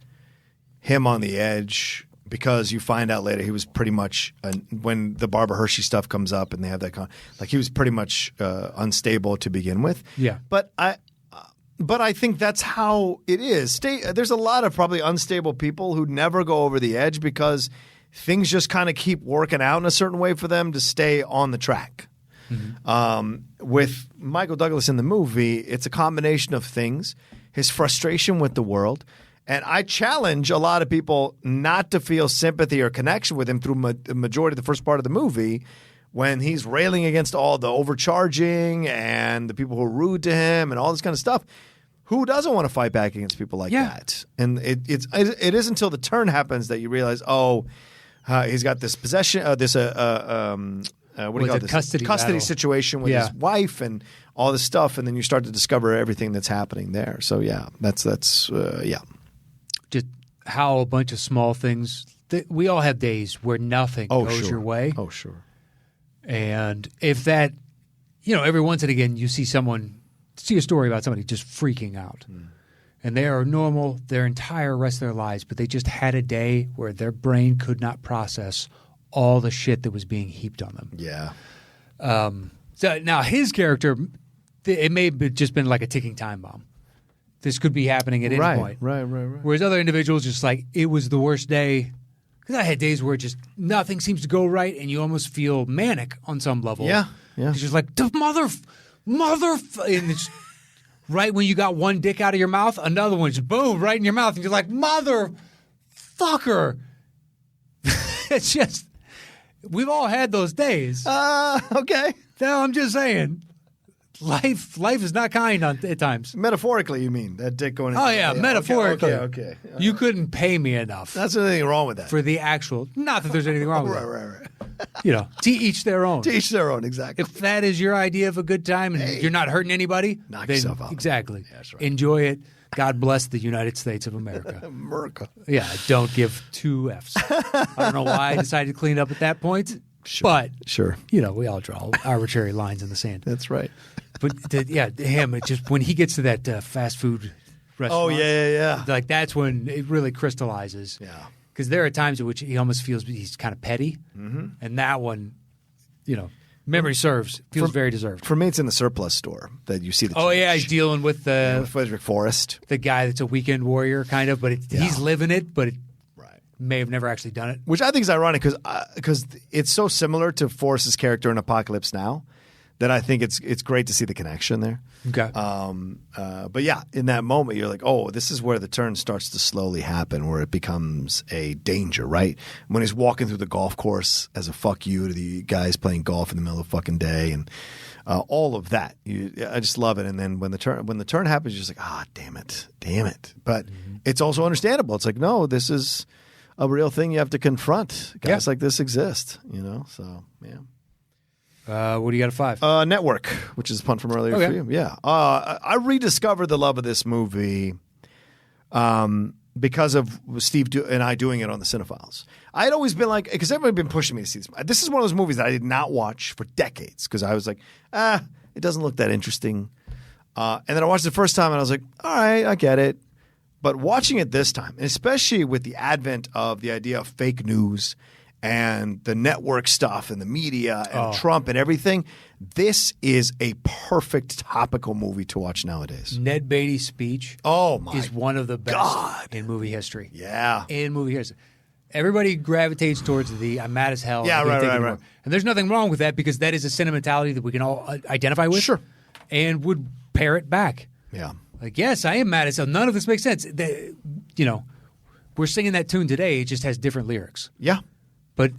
him on the edge because you find out later he was pretty much when the Barbara Hershey stuff comes up and they have that he was pretty much unstable to begin with. Yeah. But I think that's how it is. There's a lot of probably unstable people who never go over the edge because things just kind of keep working out in a certain way for them to stay on the track. Mm-hmm. With Michael Douglas in the movie, it's a combination of things. his frustration with the world. And I challenge a lot of people not to feel sympathy or connection with him through the majority of the first part of the movie when he's railing against all the overcharging and the people who are rude to him and all this kind of stuff. Who doesn't want to fight back against people like that? And it is until the turn happens that you realize, he's got this possession, what do you call this? Custody situation with his wife and all this stuff, and then you start to discover everything that's happening there. So that's just how a bunch of small things. We all have days where nothing goes your way. Oh, sure. And if that, every once and again you see a story about somebody just freaking out. And they are normal their entire rest of their lives, but they just had a day where their brain could not process all the shit that was being heaped on them. Yeah. So now his character, it may have just been like a ticking time bomb. This could be happening at any point. Right. Whereas other individuals just like, it was the worst day. Because I had days where just nothing seems to go right and you almost feel manic on some level. Yeah. It's just like, and it's right when you got one dick out of your mouth, another one just boom, right in your mouth. And you're like, motherfucker. It's just, we've all had those days. Okay. No, I'm just saying. Life is not kind at times. Metaphorically, you mean that dick going? Metaphorically. Okay. You couldn't pay me enough. That's anything wrong with that. For the actual, not that there's anything wrong with it. Right. To each their own. To each their own, exactly. If that is your idea of a good time and you're not hurting anybody, knock then yourself out. Exactly. Yeah, that's right. Enjoy it. God bless the United States of America. America. Yeah, don't give two Fs. I don't know why I decided to clean up at that point. Sure. But, sure. We all draw arbitrary lines in the sand. That's right. But him, it just when he gets to that fast food restaurant. Oh, yeah. Like that's when it really crystallizes. Yeah. Because there are times in which he almost feels he's kind of petty. Mm-hmm. And that one, memory serves, feels very deserved. For me, it's in the surplus store that you see the change. He's dealing with with Frederick Forrest. The guy that's a weekend warrior kind of, but he's living it, but may have never actually done it. Which I think is ironic because it's so similar to Forrest's character in Apocalypse Now that I think it's great to see the connection there. Okay. But yeah, in that moment, you're like, oh, this is where the turn starts to slowly happen, where it becomes a danger, right? When he's walking through the golf course as a fuck you to the guys playing golf in the middle of the fucking day and all of that. I just love it. And then when the turn happens, you're just like, damn it. But it's also understandable. It's like, no, this is a real thing you have to confront. Guys like this exist, so yeah. What do you got at 5? Network, which is a pun from earlier for you. Yeah. I rediscovered the love of this movie because of Steve and I doing it on the Cinephiles. I had always been like, because everybody had been pushing me to see this. This is one of those movies that I did not watch for decades because I was like, it doesn't look that interesting. And then I watched it the first time and I was like, all right, I get it. But watching it this time, and especially with the advent of the idea of fake news and the network stuff and the media and Trump and everything, this is a perfect topical movie to watch nowadays. Ned Beatty's speech is one of the best in movie history. Yeah. In movie history. Everybody gravitates towards I'm mad as hell. Yeah, right. And there's nothing wrong with that because that is a sentimentality that we can all identify with. Sure. And would parrot back. Yeah. Like, yes, I am mad as hell. None of this makes sense. We're singing that tune today. It just has different lyrics. Yeah. But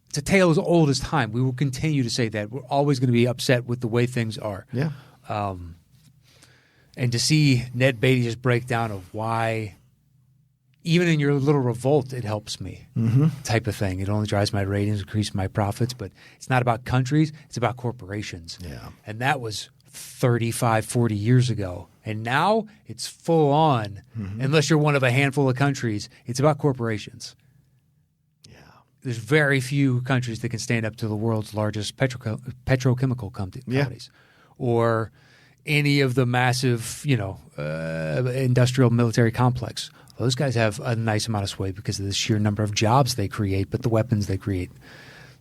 it's a tale as old as time. We will continue to say that. We're always going to be upset with the way things are. Yeah. And to see Ned Beatty just break down of why, even in your little revolt, it helps me type of thing. It only drives my ratings, increases my profits. But it's not about countries. It's about corporations. Yeah. And that was 35, 40 years ago. And now it's full on, unless you're one of a handful of countries, it's about corporations. Yeah. There's very few countries that can stand up to the world's largest petrochemical companies or any of the massive, industrial military complex. Those guys have a nice amount of sway because of the sheer number of jobs they create, but the weapons they create.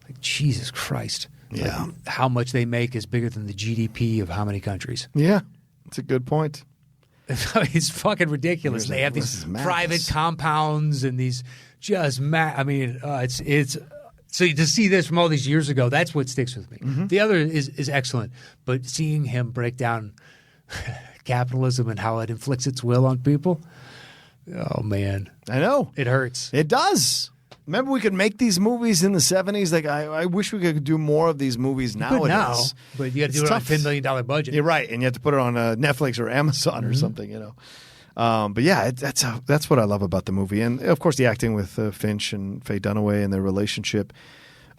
Like, Jesus Christ. Yeah. Like, how much they make is bigger than the GDP of how many countries? Yeah. That's a good point. It's fucking ridiculous. They have these private compounds and these just it's so to see this from all these years ago, that's what sticks with me. The other is excellent, but seeing him break down capitalism and how it inflicts its will on people. Oh man, I know. it hurts. It does. Remember, we could make these movies in the 70s. Like, I wish we could do more of these movies nowadays. Now, but you got to do it on a $10 million budget. You're right, and you have to put it on Netflix or Amazon or something, you know. But yeah, that's what I love about the movie, and of course the acting with Finch and Faye Dunaway and their relationship,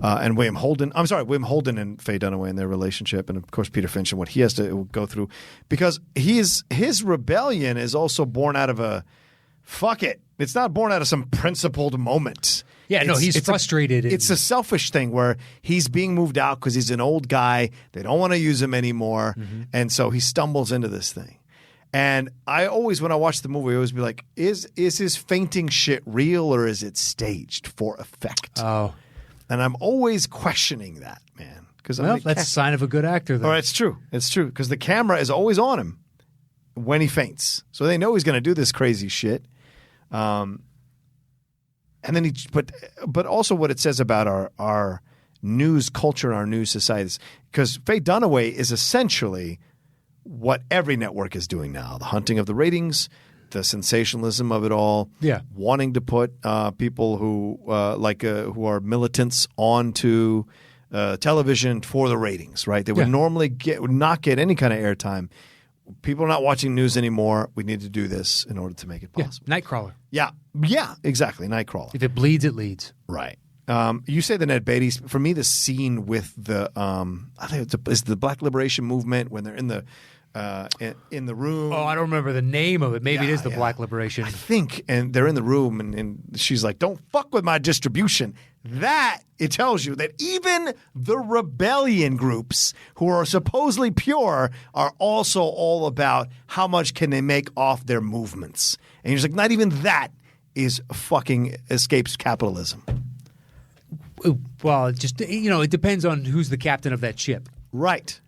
and William Holden. I'm sorry, William Holden and Faye Dunaway and their relationship, and of course Peter Finch and what he has to go through, because his rebellion is also born out of a fuck it. It's not born out of some principled moment. Yeah, no, he's frustrated. It's a selfish thing where he's being moved out because he's an old guy. They don't want to use him anymore, and so he stumbles into this thing. And I always, when I watch the movie, I always be like, is his fainting shit real or is it staged for effect? Oh. And I'm always questioning that, man. Well, that's a sign of a good actor, though. Oh, it's true. It's true. Because the camera is always on him when he faints. So they know he's going to do this crazy shit. And then but also what it says about our news culture, our news societies. Because Faye Dunaway is essentially what every network is doing now: the hunting of the ratings, the sensationalism of it all. Yeah, wanting to put people who who are militants onto television for the ratings. Right? They would normally would not get any kind of airtime. People are not watching news anymore. We need to do this in order to make it possible. Yeah. Nightcrawler. Yeah, exactly. Nightcrawler. If it bleeds, it leads. Right. You say the Ned Beatty. For me, the scene with the I think it's the Black Liberation Movement when they're in the room. Oh, I don't remember the name of it. Maybe it is the Black Liberation. I think, and they're in the room, and she's like, "Don't fuck with my distribution." That it tells you that even the rebellion groups who are supposedly pure are also all about how much can they make off their movements. And you're like, not even that is fucking escapes capitalism. Well, it just it depends on who's the captain of that ship. Right.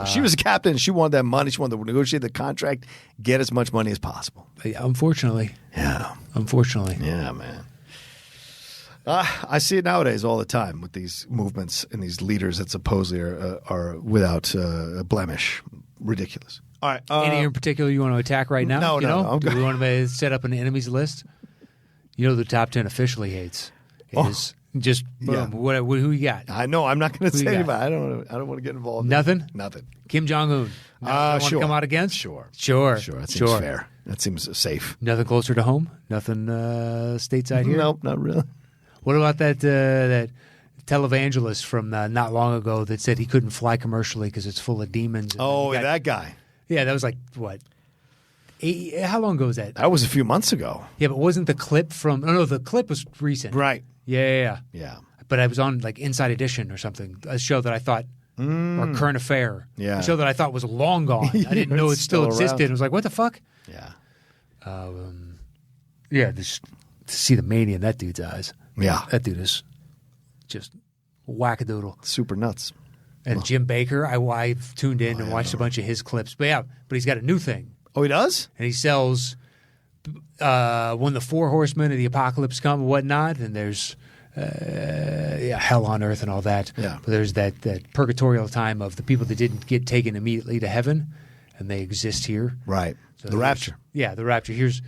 She was a captain. She wanted that money. She wanted to negotiate the contract, get as much money as possible. Unfortunately. Yeah. Unfortunately. Yeah, man. I see it nowadays all the time with these movements and these leaders that supposedly are without blemish. Ridiculous. All right. Any in particular you want to attack right now? No. Do we want to set up an enemies list? You know the top 10 officially hates is just boom. Yeah. Who you got? I know. I'm not going to say anybody. I don't want to get involved. Nothing. Nothing. Kim Jong-un. Want to come out against? Sure. That seems fair. That seems safe. Nothing closer to home. Nothing stateside here. Nope, not really. What about that televangelist from not long ago that said he couldn't fly commercially because it's full of demons? Oh, that guy. Yeah, that was like, what? How long ago was that? That was a few months ago. Yeah, but wasn't the clip from... No, the clip was recent. Right. Yeah. But I was on like Inside Edition or something, a show that I thought... Or Current Affair. Yeah. A show that I thought was long gone. I didn't know it still existed. Around. I was like, what the fuck? Yeah. Just to see the mania in that dude's eyes. Yeah. That dude is just wackadoodle. Super nuts. And Jim Baker, I've tuned in and watched a bunch of his clips. But he's got a new thing. Oh, he does? And he sells when the four horsemen of the apocalypse come and whatnot, and there's hell on earth and all that. Yeah. But there's that purgatorial time of the people that didn't get taken immediately to heaven, and they exist here. Right. So the rapture. Yeah, the rapture. Here's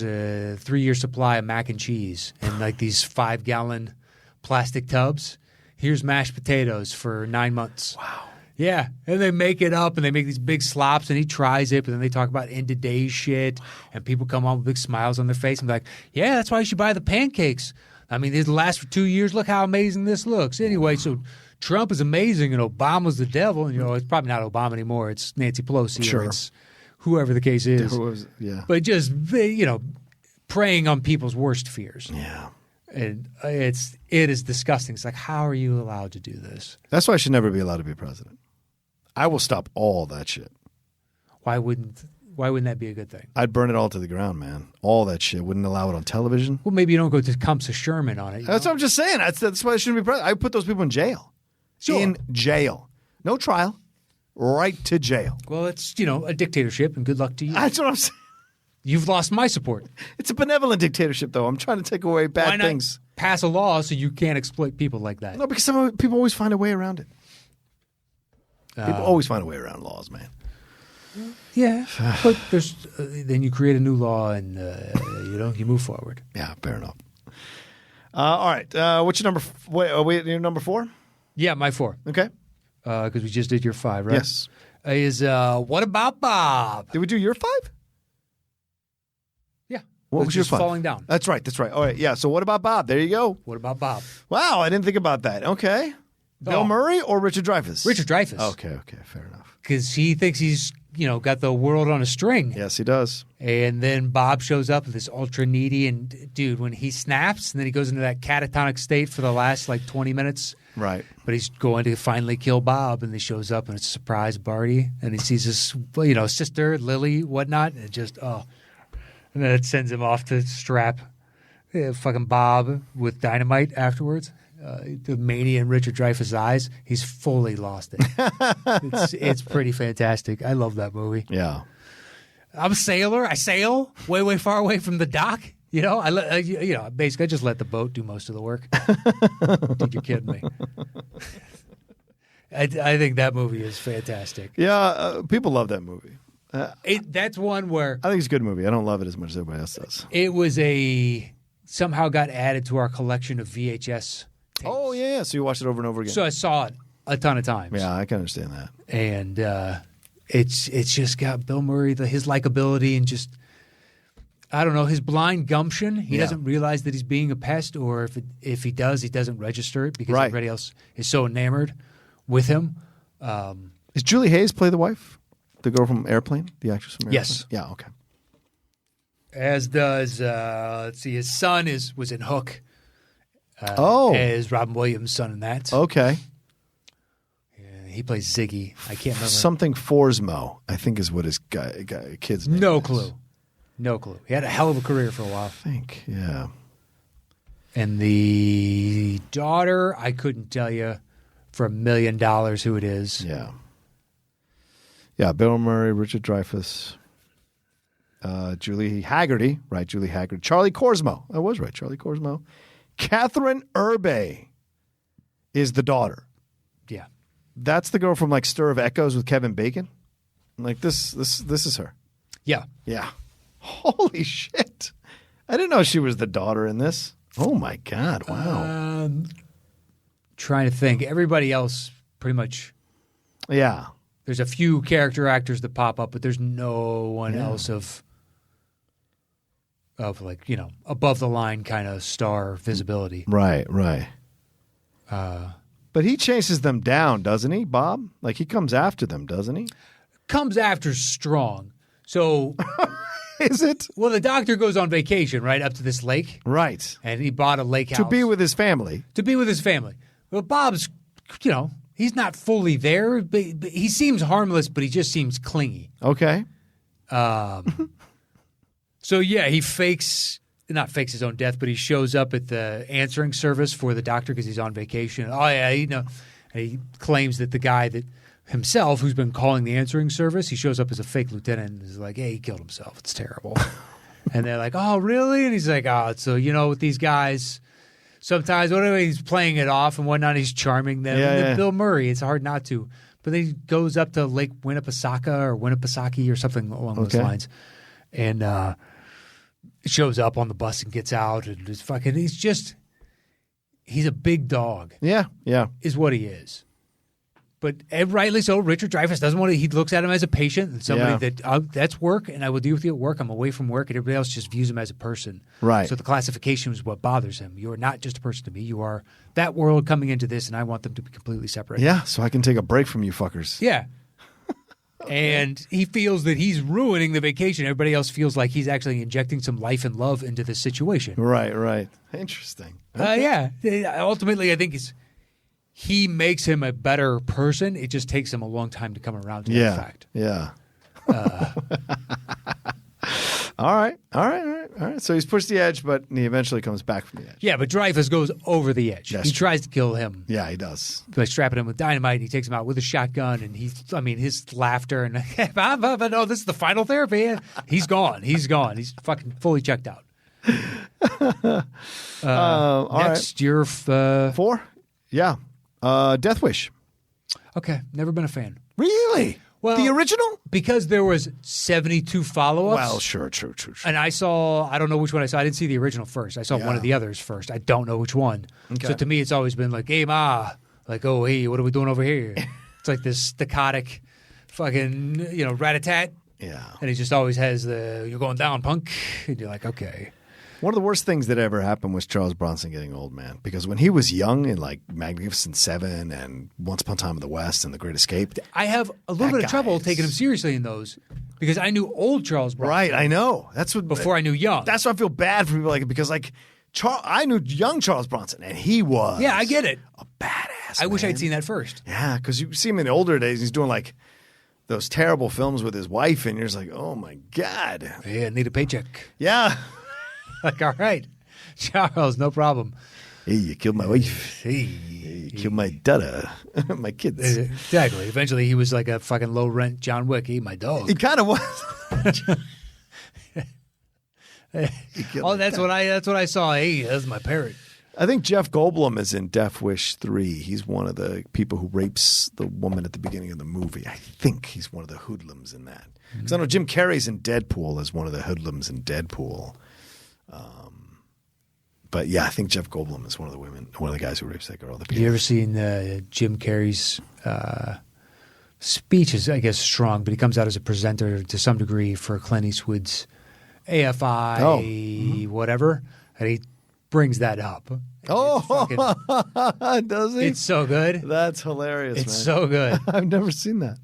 a 3-year supply of mac and cheese and like these 5-gallon plastic tubs. Here's mashed potatoes for 9 months. Wow. Yeah, and they make it up, and they make these big slops, and he tries it, but then they talk about end-of-days shit, and people come on with big smiles on their face and be like, yeah, that's why you should buy the pancakes. I mean, it'll last for 2 years. Look how amazing this looks. Anyway, so Trump is amazing, and Obama's the devil. And, it's probably not Obama anymore. It's Nancy Pelosi. Sure. Or it's whoever the case is. Yeah. But just, preying on people's worst fears. Yeah. And it is disgusting. It's like, how are you allowed to do this? That's why I should never be allowed to be president. I will stop all that shit. Why wouldn't that be a good thing? I'd burn it all to the ground, man. All that shit. Wouldn't allow it on television. Well, maybe you don't go to Kamsa Sherman on it. That's what I'm just saying. That's why I shouldn't be president. I would put those people in jail. Sure. In jail. No trial. Right to jail. Well, it's, a dictatorship, and good luck to you. That's what I'm saying. You've lost my support. It's a benevolent dictatorship, though. I'm trying to take away bad Why not things. Pass a law so you can't exploit people like that? No, because people always find a way around it. People always find a way around laws, man. Yeah, but there's then you create a new law and you move forward. Yeah, fair enough. All right, what's your number? Your number 4? Yeah, my 4. Okay. Because we just did your 5, right? Yes. Is What About Bob? Did we do your 5? Yeah. What was your 5? Falling down. That's right. All right. Yeah. So what about Bob? There you go. What About Bob? Wow, I didn't think about that. Okay. Bill Murray or Richard Dreyfuss? Richard Dreyfuss. Okay. Fair enough. Because he thinks he's got the world on a string. Yes, he does. And then Bob shows up with this ultra needy, and dude, when he snaps, and then he goes into that catatonic state for the last 20 minutes. Right. But he's going to finally kill Bob, and he shows up, and it's a surprise party, and he sees his sister Lily, whatnot, and and then it sends him off to strap fucking Bob with dynamite afterwards. The mania in Richard Dreyfuss' eyes, he's fully lost it. It's pretty fantastic. I love that movie. Yeah. I'm a sailor. I sail way, way far away from the dock. Basically, I just let the boat do most of the work. Dude, you're kidding me. I think that movie is fantastic. Yeah, people love that movie. That's one where I think it's a good movie. I don't love it as much as everybody else does. It was somehow got added to our collection of VHS tapes. Oh, yeah. So you watched it over and over again. So I saw it a ton of times. Yeah, I can understand that. And it's just got Bill Murray, his likability, and just, I don't know, his blind gumption. He doesn't realize that he's being a pest, or if he does, he doesn't register it because everybody else is so enamored with him. Does Julie Hayes play the wife? The girl from Airplane? The actress from Airplane? Yes. Yeah, okay. As does, let's see, his son was in Hook. As Robin Williams' son in that. Okay. Yeah, he plays Ziggy. I can't remember. Something Forsmo, I think is what his kid's name No is. clue. No clue. He had a hell of a career for a while. I think, yeah. And the daughter, I couldn't tell you for $1 million who it is. Yeah. Yeah, Bill Murray, Richard Dreyfuss, Julie Haggerty, right? Julie Haggerty. Charlie Korsmo. I was right. Charlie Korsmo. Catherine Urbe is the daughter. Yeah. That's the girl from Stir of Echoes with Kevin Bacon. This is her. Yeah. Yeah. Holy shit. I didn't know she was the daughter in this. Oh my God. Wow. Trying to think. Everybody else pretty much. Yeah. There's a few character actors that pop up, but there's no one else of above the line kind of star visibility. Right. But he chases them down, doesn't he, Bob? He comes after them, doesn't he? Comes after strong. So is it? Well, the doctor goes on vacation right up to this lake. Right. And he bought a lake house. To be with his family. Well, Bob's, he's not fully there. But he seems harmless, but he just seems clingy. Okay. So, yeah, he not fakes his own death, but he shows up at the answering service for the doctor because he's on vacation. Oh, yeah, and he claims that the guy that himself, who's been calling the answering service, he shows up as a fake lieutenant and is like, hey, he killed himself. It's terrible. And they're like, oh, really? And he's like, so, with these guys, sometimes whatever he's playing it off and whatnot, he's charming them. Yeah. Bill Murray, it's hard not to. But then he goes up to Lake Winnipesaukee or something along those lines. And shows up on the bus and gets out. And he's a big dog. Yeah. Is what he is. But rightly so, Richard Dreyfuss doesn't want to. He looks at him as a patient and somebody that's work, and I will deal with you at work. I'm away from work, and everybody else just views him as a person. Right. So the classification is what bothers him. You are not just a person to me. You are that world coming into this, and I want them to be completely separate. Yeah, so I can take a break from you fuckers. Yeah. And he feels that he's ruining the vacation. Everybody else feels like he's actually injecting some life and love into this situation. Right. Interesting. Okay. Yeah. Ultimately, I think he makes him a better person. It just takes him a long time to come around to that fact. Yeah. All right. So he's pushed the edge, but he eventually comes back from the edge. Yeah, but Dreyfuss goes over the edge. Yes. He tries to kill him. Yeah, he does. By strapping him with dynamite, he takes him out with a shotgun, and his laughter and no, this is the final therapy. He's gone. He's fucking fully checked out. All next, you're 4? Yeah. Death Wish. Okay, never been a fan. Really? Well, The original? because there was 72 follow-ups. Well, sure. And I don't know which one I saw. I didn't see the original first. I saw one of the others first. I don't know which one. Okay. So to me, it's always been like, hey, ma. Like, oh, hey, what are we doing over here? It's like this staccatic fucking, rat-a-tat. Yeah. And he just always has you're going down, punk. And you're like, okay. One of the worst things that ever happened was Charles Bronson getting old, man. Because when he was young in like Magnificent Seven and Once Upon a Time in the West and The Great Escape. I have a little bit of trouble taking him seriously in those because I knew old Charles Bronson. Right, I know. That's what Before I knew young. That's why I feel bad for people like it because like I knew young Charles Bronson and he was Yeah, I get it. a badass. I wish man. I'd seen that first. Yeah, because you see him in the older days, he's doing like those terrible films with his wife, and you're just like, oh my God. Yeah, need a paycheck. Yeah. Like, all right, Charles, no problem. Hey, you killed my wife. Hey. You killed my daughter, my kids. Exactly. Eventually, he was like a fucking low rent John Wick. He my dog. He kind of was. Oh, that's what I saw. Hey, that's my parrot. I think Jeff Goldblum is in Death Wish 3. He's one of the people who rapes the woman at the beginning of the movie. I think he's one of the hoodlums in that. Because I know Jim Carrey's in Deadpool as one of the hoodlums in Deadpool. But yeah, I think Jeff Goldblum is one of the guys who rapes that girl. Have you ever seen Jim Carrey's speech? Is I guess strong, but he comes out as a presenter to some degree for Clint Eastwood's AFI, whatever, and he brings that up. Does he? It's so good. That's hilarious, It's man. so good. I've never seen that.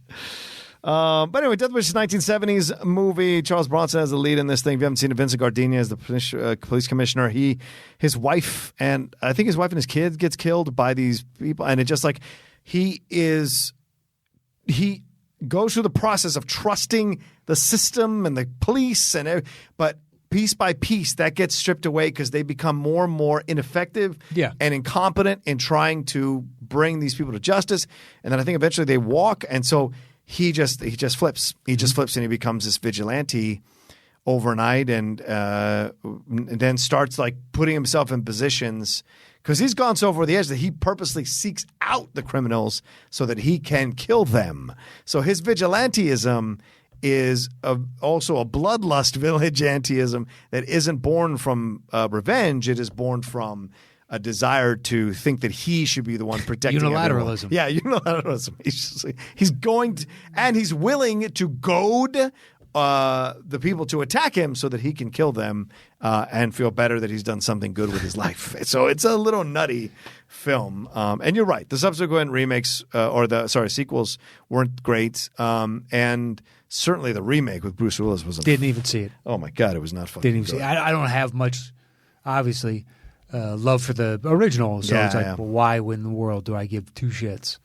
But anyway, Death Wish is a 1970s movie. Charles Bronson has the lead in this thing. If you haven't seen it, Vincent Gardenia is the police commissioner. His wife, and I think his wife and his kid gets killed by these people. And it just like, he goes through the process of trusting the system and the police, but piece by piece, that gets stripped away because they become more and more ineffective and incompetent in trying to bring these people to justice. And then I think eventually they walk, and so he just flips. He just flips and he becomes this vigilante overnight, and then starts like putting himself in positions because he's gone so over the edge that he purposely seeks out the criminals so that he can kill them. So his vigilanteism is also a bloodlust vigilanteism that isn't born from revenge. It is born from a desire to think that he should be the one protecting unilateralism. Everyone. Yeah, unilateralism. He's going to, and he's willing to goad the people to attack him so that he can kill them and feel better that he's done something good with his life. So it's a little nutty film. And you're right. The subsequent remakes sequels weren't great. And certainly the remake with Bruce Willis was Didn't even see it. Oh my God, it was not fun. Didn't even see it. I don't have much, obviously, love for the original. So it's like, well, why in the world do I give two shits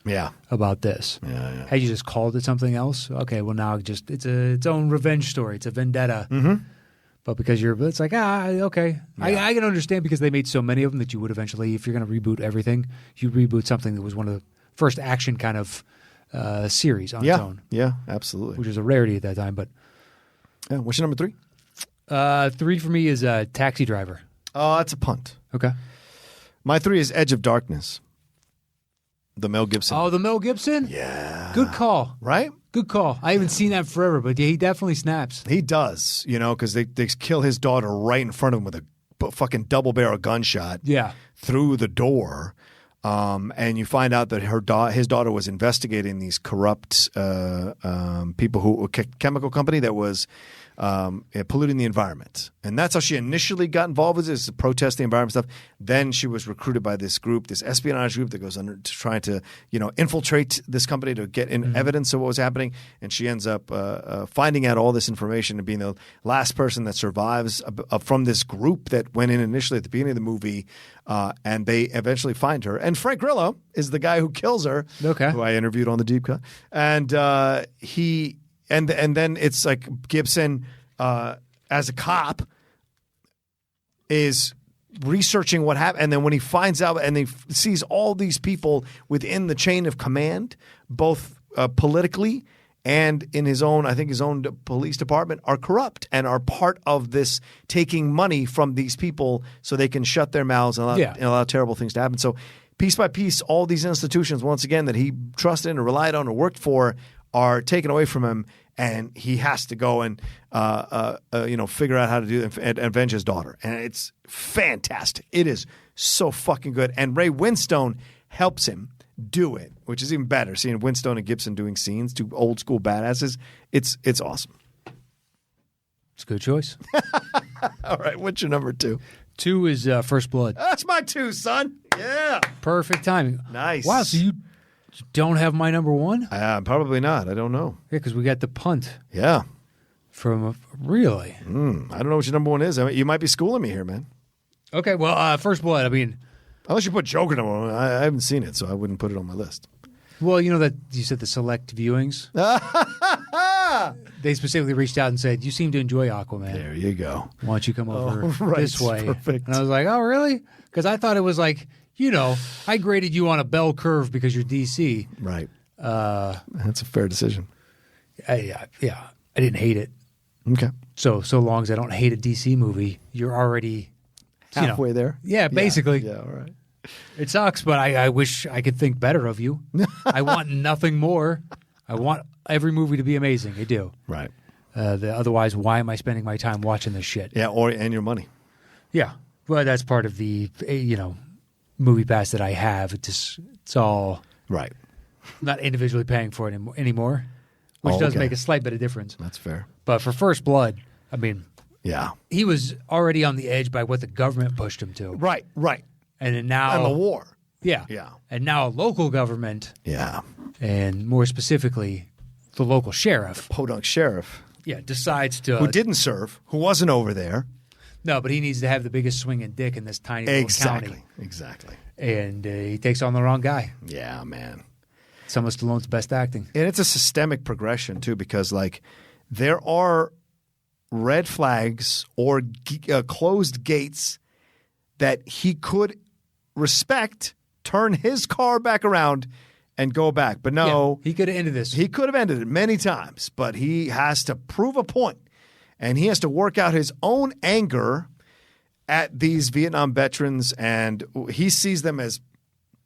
about this? Yeah. Had you just called it something else? Okay, well now it's its own revenge story. It's a vendetta. Mm-hmm. But because it's like, okay. Yeah. I can understand because they made so many of them that you would eventually, if you're going to reboot everything, you reboot something that was one of the first action kind of series on its own. Yeah, absolutely. Which was a rarity at that time. But what's your number 3? 3 for me is Taxi Driver. Oh, that's a punt. Okay. My 3 is Edge of Darkness. The Mel Gibson. Oh, the Mel Gibson? Yeah. Good call. Right? Good call. I haven't seen that forever, but he definitely snaps. He does, because they kill his daughter right in front of him with a fucking double-barrel gunshot through the door. And you find out that his daughter was investigating these corrupt people chemical company that was polluting the environment. And that's how she initially got involved with this, to protest the environment stuff. Then she was recruited by this group, this espionage group that goes under to try to, infiltrate this company to get in evidence of what was happening. And she ends up finding out all this information and being the last person that survives from this group that went in initially at the beginning of the movie. And they eventually find her. And Frank Grillo is the guy who kills her, who I interviewed on the Deep Cut. And And then it's like Gibson, as a cop, is researching what happened. And then when he finds out and he sees all these people within the chain of command, both politically and in his own police department, are corrupt and are part of this taking money from these people so they can shut their mouths and allow terrible things to happen. So piece by piece, all these institutions, once again, that he trusted and relied on or worked for are taken away from him, and he has to go and figure out how to do and avenge his daughter. And it's fantastic. It is so fucking good. And Ray Winstone helps him do it, which is even better. Seeing Winstone and Gibson doing scenes, two old school badasses, it's awesome. It's a good choice. All right, what's your number 2? 2 is First Blood. That's my 2, son. Yeah. Perfect timing. Nice. Wow, so you don't have my number 1? Probably not. I don't know. Yeah, because we got the punt Yeah. from really. I don't know what your number 1 is. I mean, you might be schooling me here, man. Okay, well, First Blood, I mean, Unless you put Joker number 1. I haven't seen it, so I wouldn't put it on my list. well, you know that you said the select viewings? They specifically reached out and said, you seem to enjoy Aquaman. There you go. Why don't you come over right. this way? Perfect. And I was like, oh, really? Because I thought it was like, I graded you on a bell curve because you're DC. Right. That's a fair decision. I didn't hate it. Okay. So long as I don't hate a DC movie, you're already Halfway there? Yeah, basically. Yeah, all right. It sucks, but I wish I could think better of you. I want nothing more. I want every movie to be amazing. I do. Right. Otherwise, why am I spending my time watching this shit? Yeah, and your money. Yeah. Well, that's part of the, movie pass that I have. It's all Right. not individually paying for it anymore, which does okay. make a slight bit of difference. That's fair. But for First Blood, I mean, Yeah. he was already on the edge by what the government pushed him to. Right. And then now... And the war. Yeah. Yeah. And now a local government, Yeah. and more specifically, the local sheriff, Podunk sheriff, decides to... who didn't serve, who wasn't over there. No, but he needs to have the biggest swinging dick in this tiny little county. Exactly. And he takes on the wrong guy. Yeah, man. Some of Stallone's best acting. And it's a systemic progression, too, because, there are red flags or closed gates that he could respect, turn his car back around, and go back. But no. Yeah, he could have ended this. He could have ended it many times, but he has to prove a point, and he has to work out his own anger at these Vietnam veterans, and he sees them as,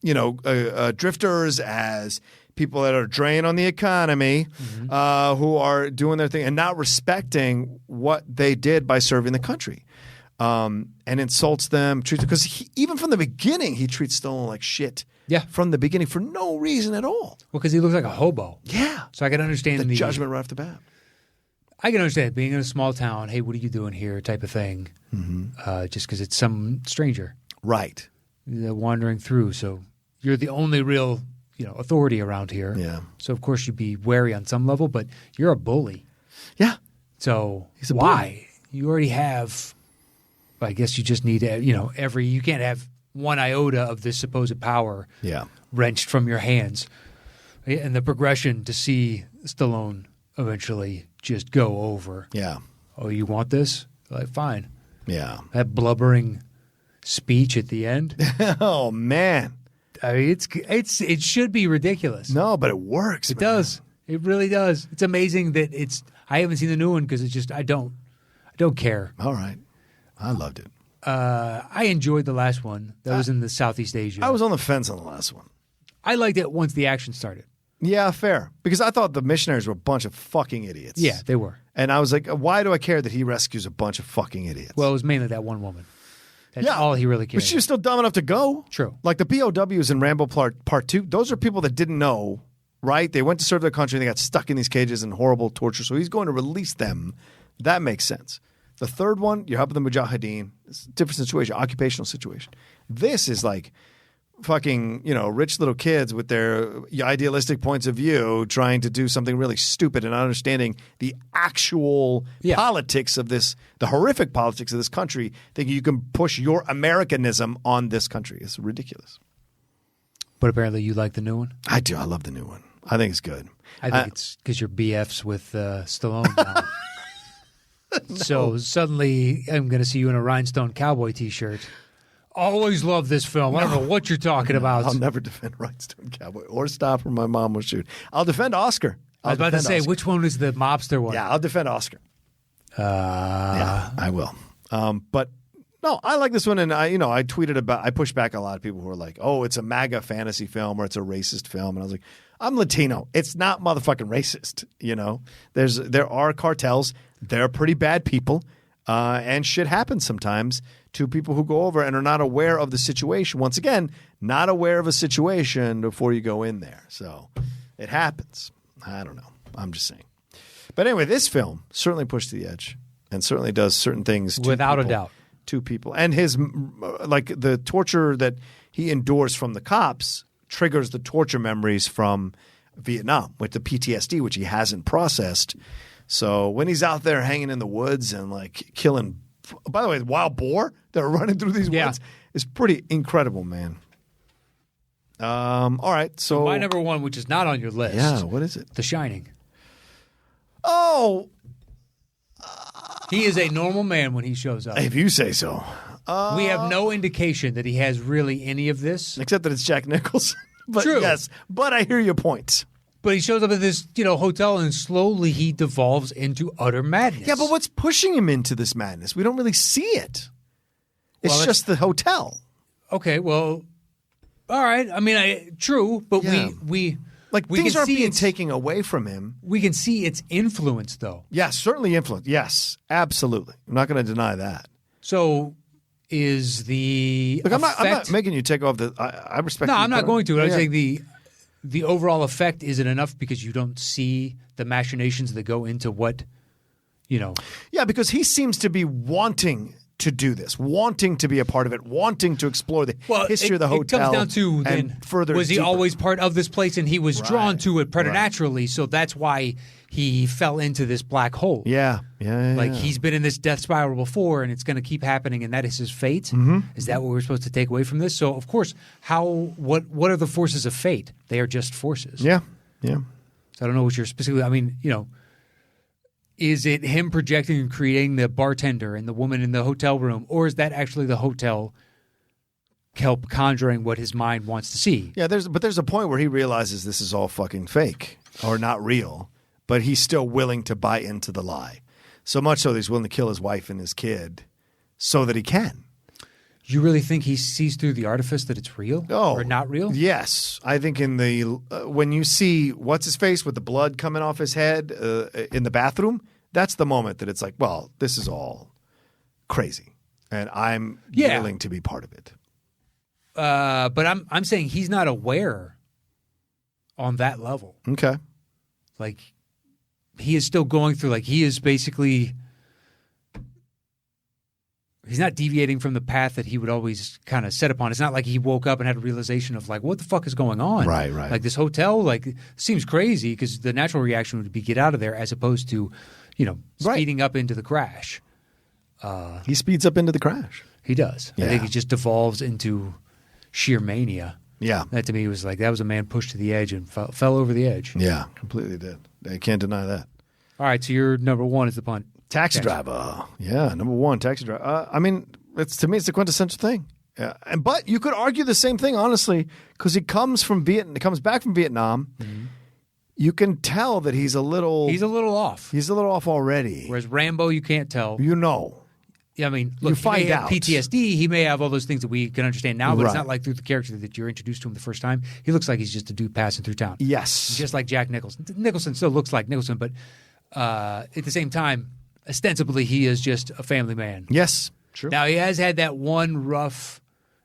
drifters, as people that are draining on the economy, who are doing their thing and not respecting what they did by serving the country, and insults them. Because even from the beginning, he treats Stallone like shit. Yeah. From the beginning for no reason at all. Well, because he looks like a hobo. Yeah. So I can understand the judgment right off the bat. I can understand being in a small town, hey, what are you doing here type of thing, just because it's some stranger. Right. Wandering through. So you're the only real authority around here. Yeah. So, of course, you'd be wary on some level, but you're a bully. Yeah. So He's a why? bully. You already have, I guess you just need to, you can't have one iota of this supposed power wrenched from your hands. And the progression to see Stallone eventually just go over. Yeah. Oh, you want this? Like, fine. Yeah. That blubbering speech at the end. Oh, man. I mean, it should be ridiculous. No, but it works. It does. It really does. It's amazing that I haven't seen the new one because it's just I don't care. All right. I loved it. I enjoyed the last one. That was in the Southeast Asia. I was on the fence on the last one. I liked it once the action started. Yeah, fair. Because I thought the missionaries were a bunch of fucking idiots. Yeah, they were. And I was like, why do I care that he rescues a bunch of fucking idiots? Well, it was mainly that one woman. That's all he really cared. But she was still dumb enough to go. True. Like the POWs in Rambo Part 2, those are people that didn't know, right? They went to serve their country and they got stuck in these cages and horrible torture. So he's going to release them. That makes sense. The third one, you're helping the Mujahideen. It's a different situation, occupational situation. This is like fucking, rich little kids with their idealistic points of view trying to do something really stupid and not understanding the actual politics of this, the horrific politics of this country, thinking you can push your Americanism on this country. It's ridiculous. But apparently you like the new one? I do. I love the new one. I think it's good. I think it's because you're BFs with Stallone now. No. So suddenly I'm going to see you in a Rhinestone Cowboy t-shirt. Always love this film. I don't know what you're talking about. I'll never defend Rhinestone Cowboy or Stop or My Mom Will Shoot. I'll defend Oscar. I was about to say, which one is the mobster one? Yeah, I'll defend Oscar. Yeah, I will. But no, I like this one, and I tweeted about. I pushed back a lot of people who were like, "Oh, it's a MAGA fantasy film or it's a racist film," and I was like, I'm Latino. It's not motherfucking racist, you know. There are cartels. They're pretty bad people, and shit happens sometimes to people who go over and are not aware of the situation. Once again, not aware of a situation before you go in there. So it happens. I don't know. I'm just saying. But anyway, this film certainly pushed to the edge and certainly does certain things to Without people, a doubt. to people. And his like the torture that he endures from the cops triggers the torture memories from Vietnam with the PTSD, which he hasn't processed. So when he's out there hanging in the woods and like killing, by the way, wild boar that are running through these woods is pretty incredible, man. All right, so My number one, which is not on your list. yeah, what is it? The Shining. Oh, He is a normal man when he shows up. if you say so. We have no indication that he has really any of this. Except that it's Jack Nicholson. But True. yes, but I hear your point. But he shows up at this, hotel, and slowly he devolves into utter madness. Yeah, but what's pushing him into this madness? We don't really see it. It's Well, just the hotel. Okay, well, all right. I mean, true, but Yeah. we Things can aren't see being its, taken away from him. We can see its influence, though. Yes, certainly influence. Yes, absolutely. I'm not going to deny that. So, is the Look, I'm not effect? making you take off the. I respect. No, you, I'm not but- going to. I'm Yeah. saying the overall effect isn't enough because you don't see the machinations that go into what, Yeah, because he seems to be wanting to do this, wanting to be a part of it, wanting to explore the history of the hotel. It comes down to and then, further. was he deeper. always part of this place and he was drawn Right, to it right. preternaturally, so that's why he fell into this black hole. Yeah. Like he's been in this death spiral before, and it's going to keep happening, and that is his fate. Mm-hmm. Is that what we're supposed to take away from this? So, of course, what are the forces of fate? They are just forces. Yeah. So I don't know what you're specifically. I mean, is it him projecting and creating the bartender and the woman in the hotel room, or is that actually the hotel help conjuring what his mind wants to see? Yeah, there's a point where he realizes this is all fucking fake or not real, but he's still willing to buy into the lie. So much so that he's willing to kill his wife and his kid so that he can. You really think he sees through the artifice that it's real or not real? Yes. I think in the when you see what's his face with the blood coming off his head in the bathroom, that's the moment that it's like, well, this is all crazy, and I'm willing to be part of it. But I'm saying he's not aware on that level. Okay. Like he is still going through. Like he is basically. He's not deviating from the path that he would always kind of set upon. It's not like he woke up and had a realization of like, what the fuck is going on? Right. Like this hotel, like seems crazy because the natural reaction would be get out of there as opposed to, speeding up into the crash. He speeds up into the crash. He does. Yeah. I think he just devolves into sheer mania. Yeah. That to me was like, that was a man pushed to the edge and fell over the edge. Yeah, completely did. I can't deny that. All right, so your number one is the punt. Taxi driver. Yeah, number one, taxi driver. I mean, to me, it's the quintessential thing. Yeah, but you could argue the same thing, honestly, because he comes back from Vietnam. Mm-hmm. You can tell that he's a little off. He's a little off already. Whereas Rambo, you can't tell. Yeah, I mean, look, you find he may have out. PTSD. He may have all those things that we can understand now, but Right. it's not like through the character that you're introduced to him the first time. He looks like he's just a dude passing through town. Yes. Just like Jack Nicholson. Nicholson still looks like Nicholson, but at the same time, ostensibly, he is just a family man. Yes. True. Now, he has had that one rough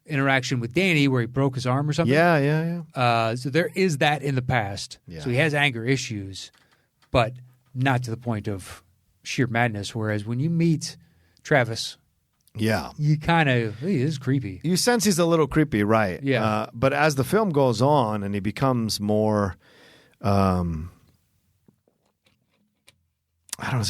interaction with Danny where he broke his arm or something. Yeah. So there is that in the past. Yeah. So he has anger issues, but not to the point of sheer madness. Whereas when you meet Travis, Yeah. you kind of, he is creepy. You sense he's a little creepy, right? Yeah. But as the film goes on and he becomes more,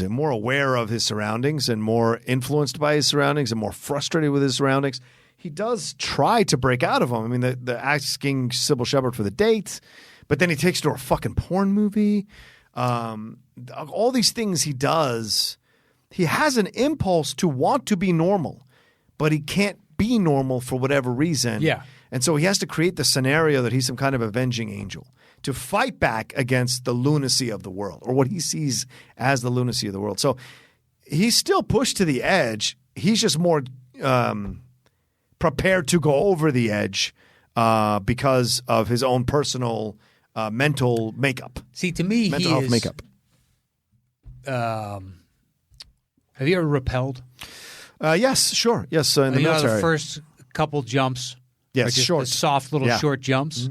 more aware of his surroundings and more influenced by his surroundings and more frustrated with his surroundings, he does try to break out of them. I mean, the asking Sybil Shepherd for the date, but then he takes her to a fucking porn movie. All these things he does, he has an impulse to want to be normal, but he can't be normal for whatever reason. Yeah. And so he has to create the scenario that he's some kind of avenging angel to fight back against the lunacy of the world, or what he sees as the lunacy of the world. So he's still pushed to the edge. He's just more prepared to go over the edge because of his own personal mental makeup. See, to me, Mental he health is. makeup. Have you ever rappelled? Yes, sure. Yes, in the You know, military. the first couple jumps. Yes, are just short. the soft little Yeah. short jumps.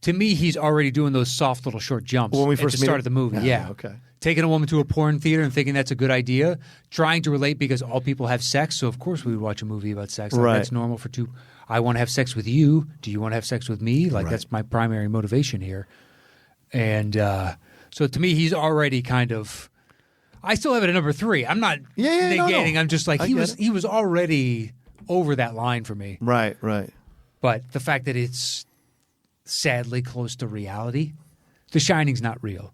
To me, he's already doing those soft little short jumps When we at first the meet start him? of the movie. Yeah. Okay. Taking a woman to a porn theater and thinking that's a good idea, trying to relate because all people have sex, so of course we would watch a movie about sex. Like, Right. That's normal for two. I want to have sex with you. Do you want to have sex with me? Like, that's my primary motivation here. And so to me, he's already kind of. I still have it at number 3. I'm not negating. No. I'm just like I he get was. it. He was already over that line for me. Right. But the fact that it's sadly close to reality, The Shining's not real.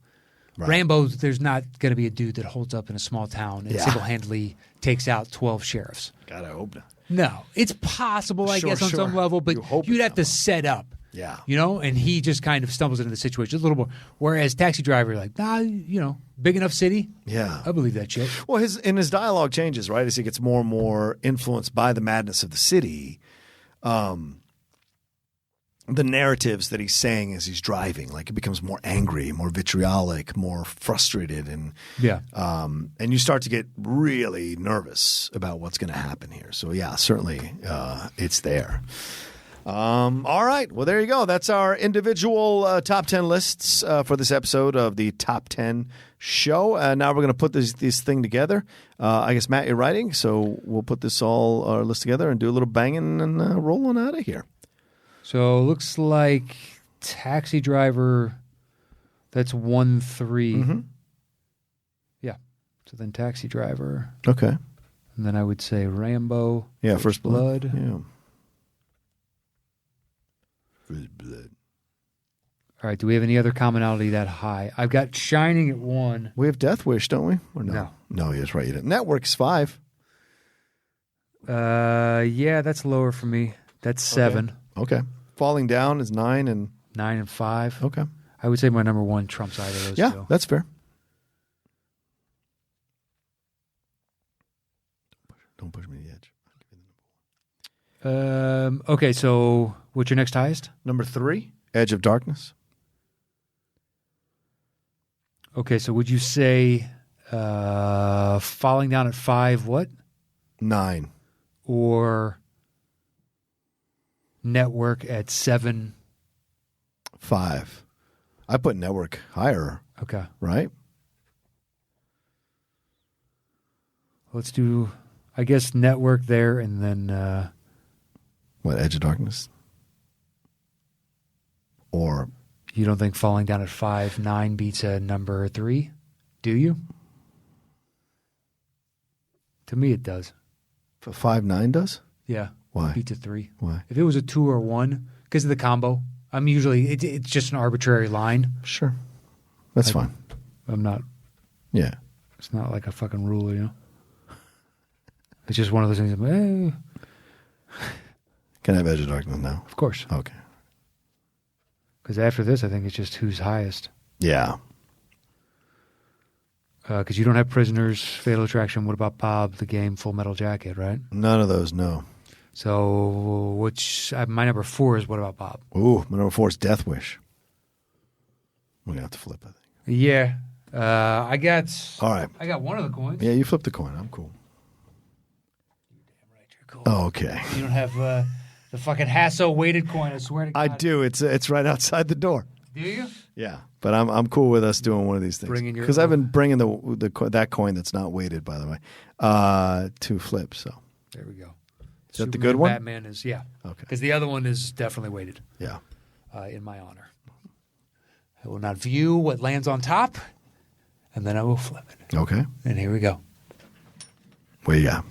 Right. Rambo, there's not going to be a dude that holds up in a small town and Yeah. single-handedly takes out 12 sheriffs. God, I hope not. No, it's possible, I Sure, guess, on sure. some level, but You hope you'd it's have to set up. Yeah. You know, and he just kind of stumbles into the situation a little more. Whereas Taxi Driver, like, big enough city. Yeah. I believe that shit. Well, his dialogue changes, right? As he gets more and more influenced by the madness of the city, the narratives that he's saying as he's driving, like it becomes more angry, more vitriolic, more frustrated, and Yeah. and you start to get really nervous about what's going to happen here. So yeah, certainly it's there. All right. Well, there you go. That's our individual top 10 lists for this episode of the Top 10 show. Now we're going to put this thing together. I guess, Matt, you're writing, so we'll put our list together and do a little banging and roll on out of here. So looks like Taxi Driver, that's 1-3. Mm-hmm. Yeah. So then Taxi Driver. Okay. And then I would say Rambo. Yeah, First Blood. Yeah. First Blood. All right. Do we have any other commonality that high? I've got Shining at 1. We have Death Wish, don't we? Or no? No. No, that's right. You didn't. Network's 5. Yeah, that's lower for me. That's 7. Okay. Falling Down is 9 and 9 and 5. okay. I would say my number 1 trumps either of those Yeah, two. that's fair. Don't push me to the edge. Okay, so what's your next highest? Number 3, Edge of Darkness. Okay, so would you say Falling Down at 5 what? 9. Or Network at 7? 5. I put Network higher, Okay. right? Let's do, I guess, Network there and then... What, Edge of Darkness? Or You don't think Falling Down at 5, 9 beats a number 3? Do you? To me, it does. 5, 9 does? Yeah. Why? Beats a 3. Why? If it was a 2 or 1, because of the combo, I'm usually, it's just an arbitrary line. Sure. That's fine. I'm not, Yeah. it's not like a fucking rule, you know? It's just one of those things, of Can I have Edge of Darkness now? course. Okay. Because after this, I think it's just who's highest. Yeah. Because you don't have Prisoners, Fatal Attraction, What About Bob, The Game, Full Metal Jacket, right? None of those, no. So, my number 4 is What About Bob? Ooh, my number 4 is Death Wish. We're going to have to flip, I think. Yeah. I got All right. one of the coins. Yeah, you flip the coin. I'm cool. Damn right, you're cool. Oh, okay. You don't have the fucking Hasso weighted coin, I swear to God. I do. It's right outside the door. Do you? Yeah, but I'm cool with us doing one of these things Bringing your because I've been bringing that coin that's not weighted, by the way, to flip. So There we go. Is that the good one? Batman is, yeah. okay, Because the other one is definitely weighted yeah, in my honor. I will not view what lands on top, and then I will flip it. okay. And here we go. What you got?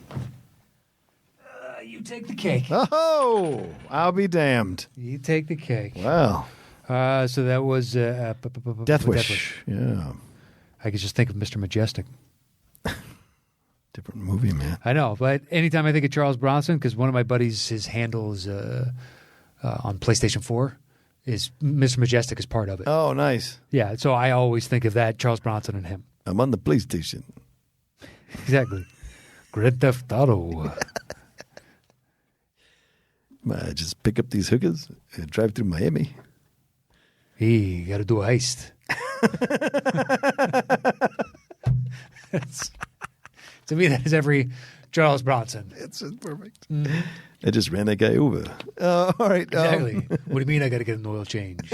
You take the cake. Oh, I'll be damned. You take the cake. Wow, So that was Death Wish. Yeah, I could just think of Mr. Majestic. different movie, man. I know, but anytime I think of Charles Bronson, because one of my buddies, his handle is on PlayStation 4, is Mr. Majestic is part of it. Oh, nice. Yeah, so I always think of that, Charles Bronson and him. I'm on the PlayStation. Exactly. Grand Theft Auto. I just pick up these hookers and drive through Miami. Hey, got to do a heist. To me, that is every Charles Bronson. It's perfect. I just ran that guy over. All right. Exactly. What do you mean I got to get an oil change?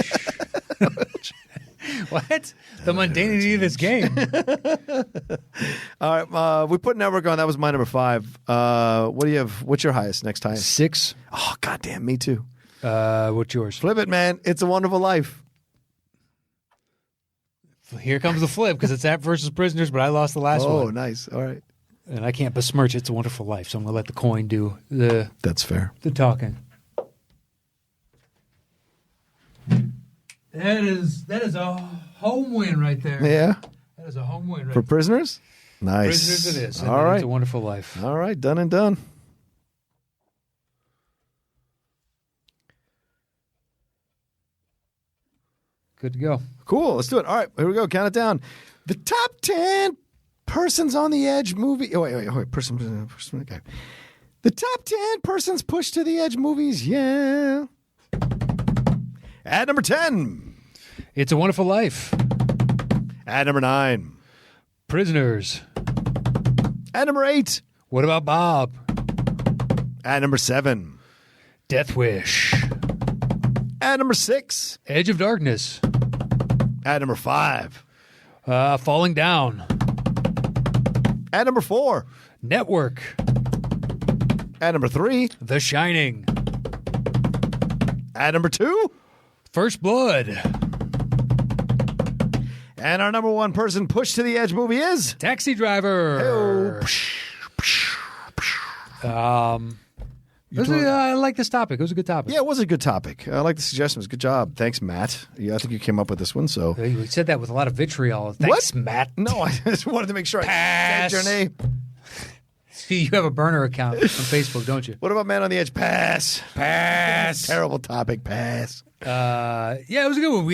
What? The mundanity of this game. All right. We put network on. That was my number 5. What do you have? What's your highest next time? 6. Oh, goddamn. Me too. What's yours? Flip it, man. It's a Wonderful Life. Here comes the flip because it's App versus Prisoners, but I lost the last one. Oh, nice. All right. And I can't besmirch It's a Wonderful Life, so I'm going to let the coin do the That's fair. talking. That is a home win right there. Yeah. That is a home win right For there. Prisoners? Nice. Prisoners it is. And All then right. It's a Wonderful Life. All right. Done and done. Good to go. Cool. Let's do it. All right. Here we go. Count it down. The top 10 persons on the edge movie. Oh, wait. Person. Okay. The top 10 persons pushed to the edge movies. Yeah. At number 10. It's a Wonderful Life. At number 9. Prisoners. At number 8. What about Bob? At number 7. Death Wish. At number 6. Edge of Darkness. At number 5. Falling Down. At number 4. Network. At number 3. The Shining. At number 2. First Blood. And our number 1 person pushed to the edge movie is Taxi Driver. I like this topic. It was a good topic. Yeah, it was a good topic. I like the suggestions. Good job. Thanks, Matt. Yeah, I think you came up with this one. So We said that with a lot of vitriol. Thanks, What? Matt. no, I just wanted to make sure Pass. I said your name. See, you have a burner account on Facebook, don't you? What about Man on the Edge? Pass. Pass. Terrible topic. Pass. Yeah, it was a good one.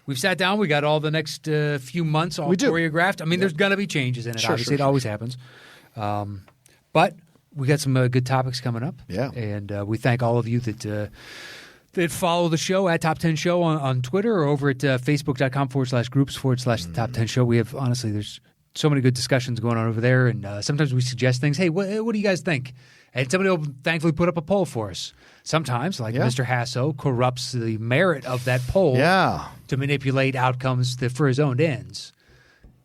We've sat down. We got all the next few months all We do. choreographed. I mean, there's going to be changes in it. Sure, Obviously, sure, it always happens. But we got some good topics coming up. Yeah. And we thank all of you that follow the show at Top 10 Show on Twitter or over at facebook.com/groups/the Top 10 Show. We have, honestly, there's so many good discussions going on over there. And sometimes we suggest things. Hey, what do you guys think? And somebody will thankfully put up a poll for us. Sometimes, like Mr. Hasso, corrupts the merit of that poll Yeah. to manipulate outcomes for his own ends.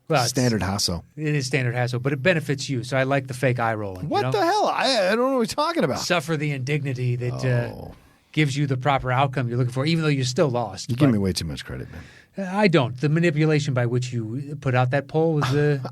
Well, Standard Hasso. It is standard Hasso, but it benefits you. So I like the fake eye rolling. What the hell? I don't know what you're talking about. Suffer the indignity that gives you the proper outcome you're looking for, even though you still lost. You give me way too much credit, man. I don't. The manipulation by which you put out that poll was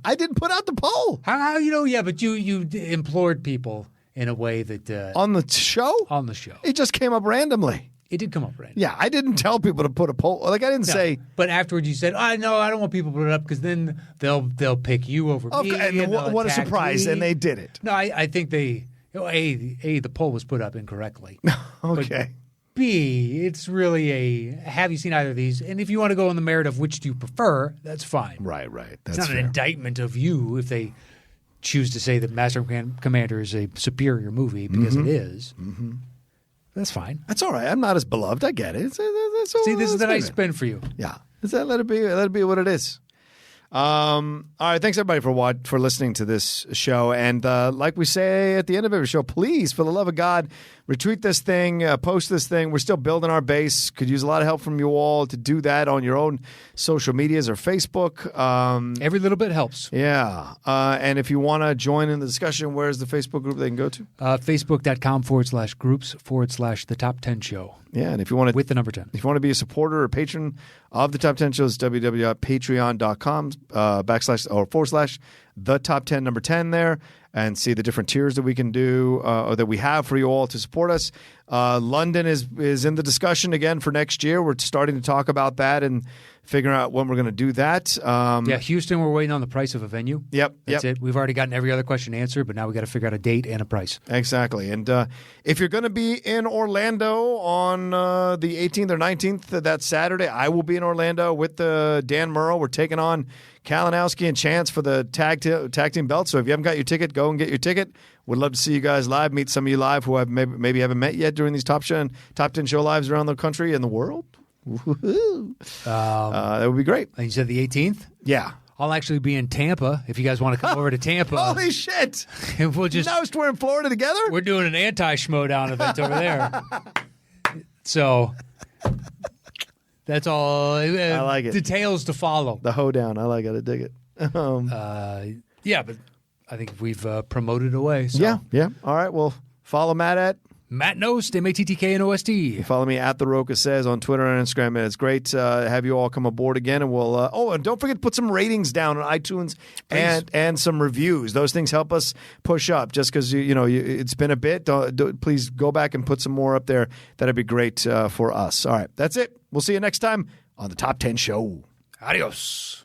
I didn't put out the poll how you know? Yeah, but you implored people in a way that on the show. on the show It just came up randomly. it did come up right. Yeah, I didn't tell people to put a poll. Like I didn't say. But afterwards, you said, "I know I don't want people to put it up because then they'll pick you over me." Okay, and they'll what a attack surprise! me." And they did it. No, I think they. The poll was put up incorrectly. Okay. B, it's really a have you seen either of these? And if you want to go on the merit of which do you prefer, that's fine. Right. That's It's not fair. an indictment of you if they choose to say that Master and Commander is a superior movie because it is. Mm-hmm. That's fine. That's all right. I'm not as beloved. I get it. See, this is the nice spin for you. Yeah. Let it be what it is. All right. Thanks everybody for listening to this show. And like we say at the end of every show, please, for the love of God, retweet this thing, post this thing. We're still building our base. Could use a lot of help from you all to do that on your own social medias or Facebook. Every little bit helps. Yeah. And if you want to join in the discussion, where's the Facebook group they can go to? Facebook.com/groups/the Top 10 Show. Yeah. And if you want to With the number 10. If you want to be a supporter or patron of the Top 10 Shows, www.patreon.com / the Top 10 number 10 there, and see the different tiers that we can do or that we have for you all to support us. London is in the discussion again for next year. We're starting to talk about that and figuring out when we're going to do that. Houston, we're waiting on the price of a venue. Yep. That's it. We've already gotten every other question answered, but now we got to figure out a date and a price. Exactly. And if you're going to be in Orlando on the 18th or 19th, that Saturday, I will be in Orlando with Dan Murrow. We're taking on Kalinowski and Chance for the tag team belt. So if you haven't got your ticket, go and get your ticket. Would love to see you guys live, meet some of you live who I maybe haven't met yet during these Top 10 Show lives around the country and the world. Woo-hoo. That would be great. And you said the 18th? Yeah. I'll actually be in Tampa if you guys want to come over to Tampa. Holy shit. And we'll just. Now we're in Florida together? We're doing an anti-Schmodown event over there. So that's all. I like it. Details to follow. The hoedown. I like it. I dig it. Yeah, but I think we've promoted away. So. Yeah. All right. Well, follow Matt at Matt Nost, MATTKNOST. Follow me at The Rocha Says on Twitter and Instagram. And it's great to have you all come aboard again. And we'll and don't forget to put some ratings down on iTunes and some reviews. Those things help us push up. Just because it's been a bit, please go back and put some more up there. That'd be great for us. All right, that's it. We'll see you next time on the Top 10 Show. Adios.